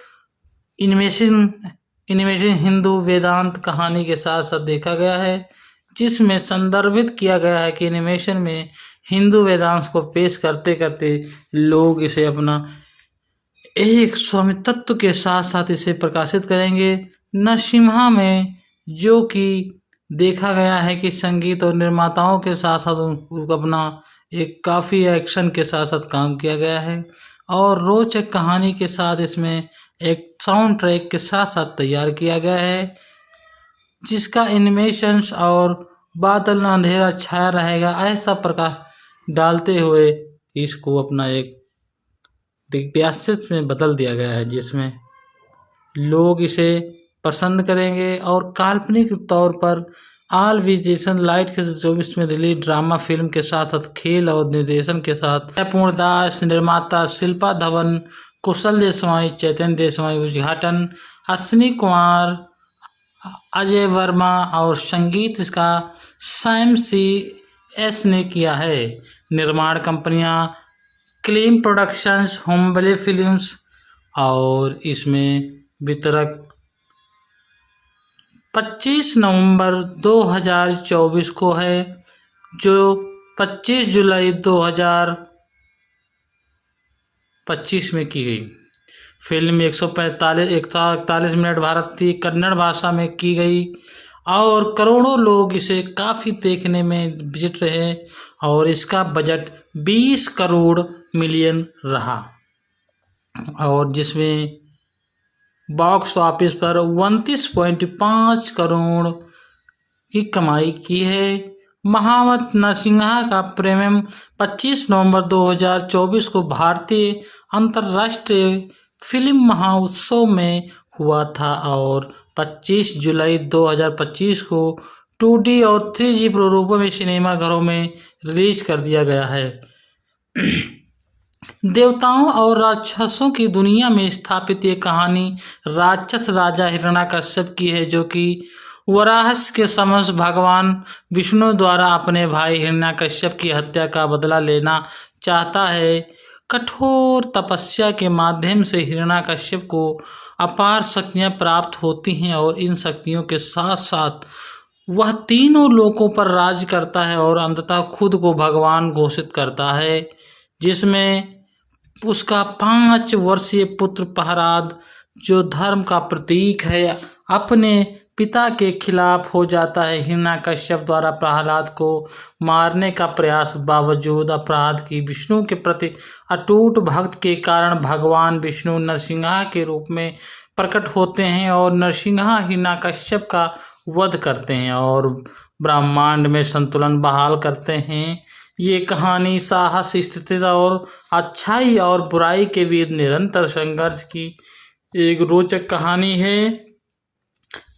इनमें हिंदू वेदांत कहानी के साथ साथ देखा गया है, जिसमें संदर्भित किया गया है कि एनिमेशन में हिंदू वेदांत को पेश करते करते लोग इसे अपना एक स्वामित्व के साथ साथ इसे प्रकाशित करेंगे। नरसिम्हा में जो कि देखा गया है कि संगीत और निर्माताओं के साथ साथ उनको अपना एक काफ़ी एक्शन के साथ साथ काम किया गया है और रोचक कहानी के साथ इसमें एक साउंड ट्रैक के साथ साथ तैयार किया गया है, जिसका एनिमेशंस और बादल में अंधेरा छाया रहेगा ऐसा प्रकाश डालते हुए इसको अपना एक दिव्यास्तित्व में बदल दिया गया है, जिसमें लोग इसे पसंद करेंगे। और काल्पनिक तौर पर आल विजेशन लाइट के 24 में रिलीज ड्रामा फिल्म के साथ साथ खेल और निर्देशन के साथ पूर्णदास, निर्माता शिल्पा धवन, कुशल देशवाई, चैतन्य देशवाई उद्घाटन, अश्विनी कुमार, अजय वर्मा और संगीत इसका सैम सी एस ने किया है। निर्माण कंपनियां क्लीम प्रोडक्शंस, होमबले फिल्म्स और इसमें वितरक 25 नवंबर 2024 को है, जो 25 जुलाई 2025 में की गई। फिल्म 141 मिनट भारतीय कन्नड़ भाषा में की गई और करोड़ों लोग इसे काफ़ी देखने में विजिट रहे और इसका बजट 20 करोड़ मिलियन रहा और जिसमें बॉक्स ऑफिस पर 29.5 करोड़ की कमाई की है। महावत नरसिंहा का प्रीमियम 25 नवंबर 2024 को भारतीय अंतर्राष्ट्रीय फिल्म महोत्सव में हुआ था और 25 जुलाई 2025 को 2D और 3D प्रारूपों में सिनेमाघरों में रिलीज कर दिया गया है। देवताओं और राक्षसों की दुनिया में स्थापित ये कहानी राक्षस राजा हिरण्याकश्यप की है, जो कि वराहस के समक्ष भगवान विष्णु द्वारा अपने भाई हिरण्याकश्यप की हत्या का बदला लेना चाहता है। कठोर तपस्या के माध्यम से हिरण्याकश्यप को अपार शक्तियाँ प्राप्त होती हैं और इन शक्तियों के साथ साथ वह तीनों लोकों पर राज करता है और अंततः खुद को भगवान घोषित करता है, जिसमें उसका 5 वर्षीय पुत्र प्रहलाद, जो धर्म का प्रतीक है, अपने पिता के खिलाफ हो जाता है। हिरण्याकश्यप द्वारा प्रहलाद को मारने का प्रयास बावजूद अपराध की विष्णु के प्रति अटूट भक्त के कारण भगवान विष्णु नरसिंहा के रूप में प्रकट होते हैं और नरसिंहा हिरण्याकश्यप का वध करते हैं और ब्रह्मांड में संतुलन बहाल करते हैं। ये कहानी साहस, स्थिरता और अच्छाई और बुराई के बीच निरंतर संघर्ष की एक रोचक कहानी है।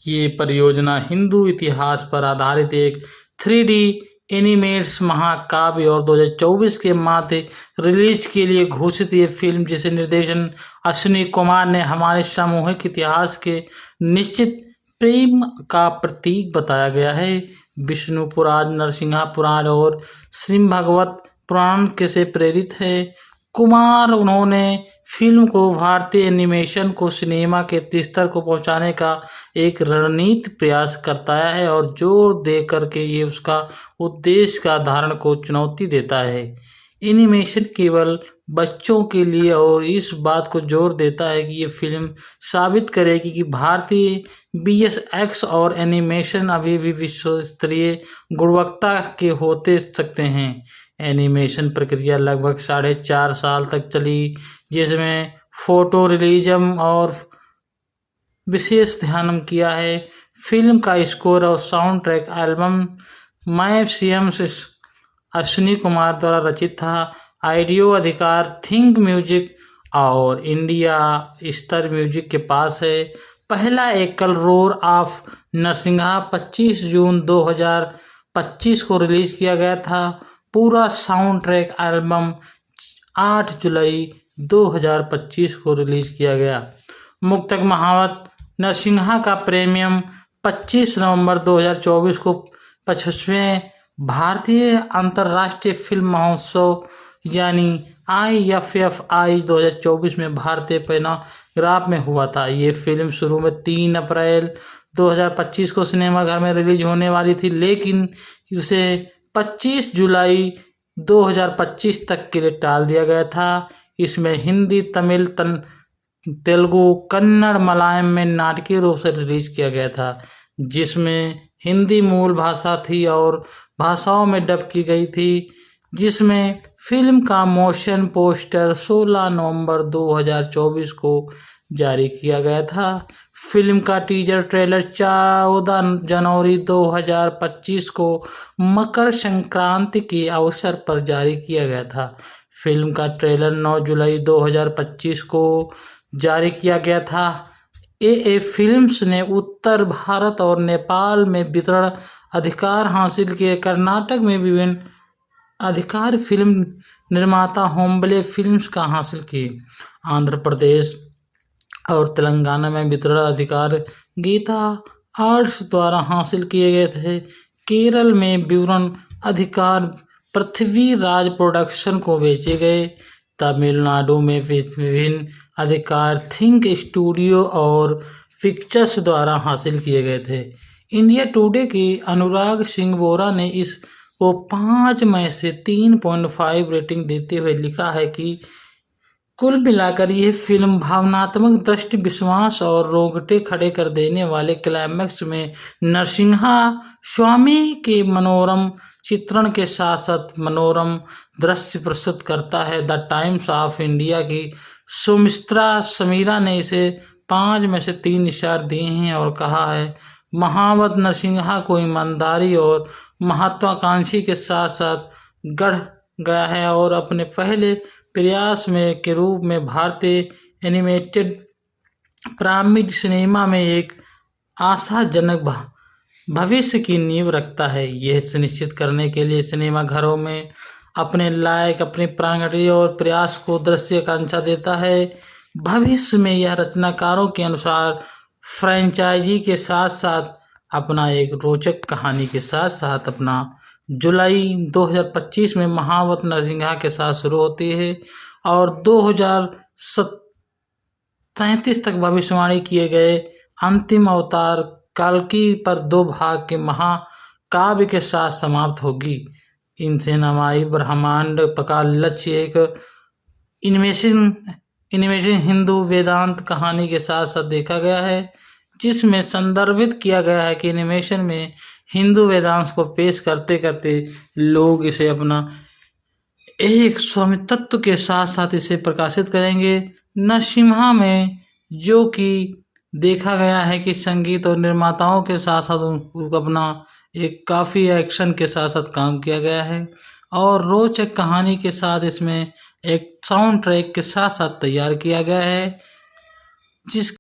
ये परियोजना हिंदू इतिहास पर आधारित एक 3D एनिमेट्स महाकाव्य और 2024 के मार्च रिलीज के लिए घोषित ये फिल्म, जिसे निर्देशन अश्विनी कुमार ने हमारे सामूहिक इतिहास के निश्चित प्रेम का प्रतीक बताया गया है। विष्णु पुराण, नरसिंहा पुराण और श्रीमद् भागवत पुराण के से प्रेरित है। कुमार उन्होंने फिल्म को भारतीय एनिमेशन को सिनेमा के स्तर को पहुंचाने का एक रणनीतिक प्रयास करता है और जोर दे करके ये उसका उद्देश्य का धारण को चुनौती देता है। एनिमेशन केवल बच्चों के लिए और इस बात को जोर देता है कि ये फिल्म साबित करेगी कि भारतीय VFX और एनिमेशन अभी भी विश्व स्तरीय गुणवत्ता के होते सकते हैं। एनिमेशन प्रक्रिया लगभग 4.5 साल तक चली, जिसमें फोटो रियलिज्म और विशेष ध्यान किया है। फिल्म का स्कोर और साउंड ट्रैक एल्बम मैं सीएम अश्विनी कुमार द्वारा रचित था। ऑडियो अधिकार थिंक म्यूजिक और इंडिया स्टार म्यूजिक के पास है। पहला एकल रोर ऑफ नरसिंहा 25 जून 2025 को रिलीज किया गया था। पूरा साउंड ट्रैक एल्बम 8 जुलाई 2025 को रिलीज किया गया। मुक्तक महावत नरसिंहा का प्रीमियम 25 नवंबर 2024 को 25वें भारतीय अंतर्राष्ट्रीय फिल्म महोत्सव यानी IFFI 2024 में भारतीय पैनाग्राफ में हुआ था। ये फिल्म शुरू में 3 अप्रैल 2025 को सिनेमाघर में रिलीज होने वाली थी, लेकिन उसे 25 जुलाई 2025 तक के लिए टाल दिया गया था। इसमें हिंदी, तमिल, तेलुगु, कन्नड़, मलयालम में नाटकीय रूप से रिलीज किया गया था, जिसमें हिंदी मूल भाषा थी और भाषाओं में डब की गई थी। जिसमें फिल्म का मोशन पोस्टर 16 नवंबर 2024 को जारी किया गया था। फिल्म का टीजर ट्रेलर 14 जनवरी 2025 को मकर संक्रांति के अवसर पर जारी किया गया था। फिल्म का ट्रेलर 9 जुलाई 2025 को जारी किया गया था। AA फिल्म्स ने उत्तर भारत और नेपाल में वितरण अधिकार हासिल किए। कर्नाटक में विभिन्न अधिकार फिल्म निर्माता होम्बले फिल्म्स का हासिल किए। आंध्र प्रदेश और तेलंगाना में वितरण अधिकार गीता आर्ट्स द्वारा हासिल किए गए थे। केरल में वितरण अधिकार पृथ्वी राज प्रोडक्शन को बेचे गए। तमिलनाडु में विभिन्न अधिकार थिंक स्टूडियो और पिक्चर्स द्वारा हासिल किए गए थे। इंडिया टुडे के अनुराग सिंह बोरा ने इस को 5 में से 3.5 रेटिंग देते हुए लिखा है कि कुल मिलाकर यह फिल्म भावनात्मक दृष्टि, विश्वास और रोंगटे खड़े कर देने वाले क्लाइमैक्स में नरसिंहा स्वामी के मनोरम चित्रण के साथ साथ मनोरम दृश्य प्रस्तुत करता है। द टाइम्स ऑफ इंडिया की सुमित्रा समीरा ने इसे 5 में से 3 स्टार दिए हैं और कहा है, महावत नरसिंहा को ईमानदारी और महत्वाकांक्षी के साथ साथ गढ़ गया है और अपने पहले प्रयास में के रूप में भारतीय एनिमेटेड प्रारंभिक सिनेमा में एक आशाजनक भविष्य की नींव रखता है। यह सुनिश्चित करने के लिए सिनेमाघरों में अपने लायक, अपने प्रांगणीय और प्रयास को दृश्य आकांक्षा देता है। भविष्य में यह रचनाकारों के अनुसार फ्रेंचाइजी के साथ साथ अपना एक रोचक कहानी के साथ साथ अपना जुलाई 2025 में महावत नरसिंहा के साथ शुरू होती है और 2037 तक भविष्यवाणी किए गए अंतिम अवतार कल्कि पर 2 भाग के महाकाव्य के साथ समाप्त होगी। इनसे नमाई ब्रह्मांड का लक्ष्य एक एनिमेशन हिंदू वेदांत कहानी के साथ साथ देखा गया है, जिसमें संदर्भित किया गया है कि एनिमेशन में हिंदू वेदांत को पेश करते करते लोग इसे अपना एक स्वामित्व के साथ साथ इसे प्रकाशित करेंगे। नरसिम्हा में जो कि देखा गया है कि संगीत और निर्माताओं के साथ साथ उनको अपना एक काफ़ी एक्शन के साथ साथ काम किया गया है और रोचक कहानी के साथ इसमें एक साउंड ट्रैक के साथ साथ तैयार किया गया है, जिस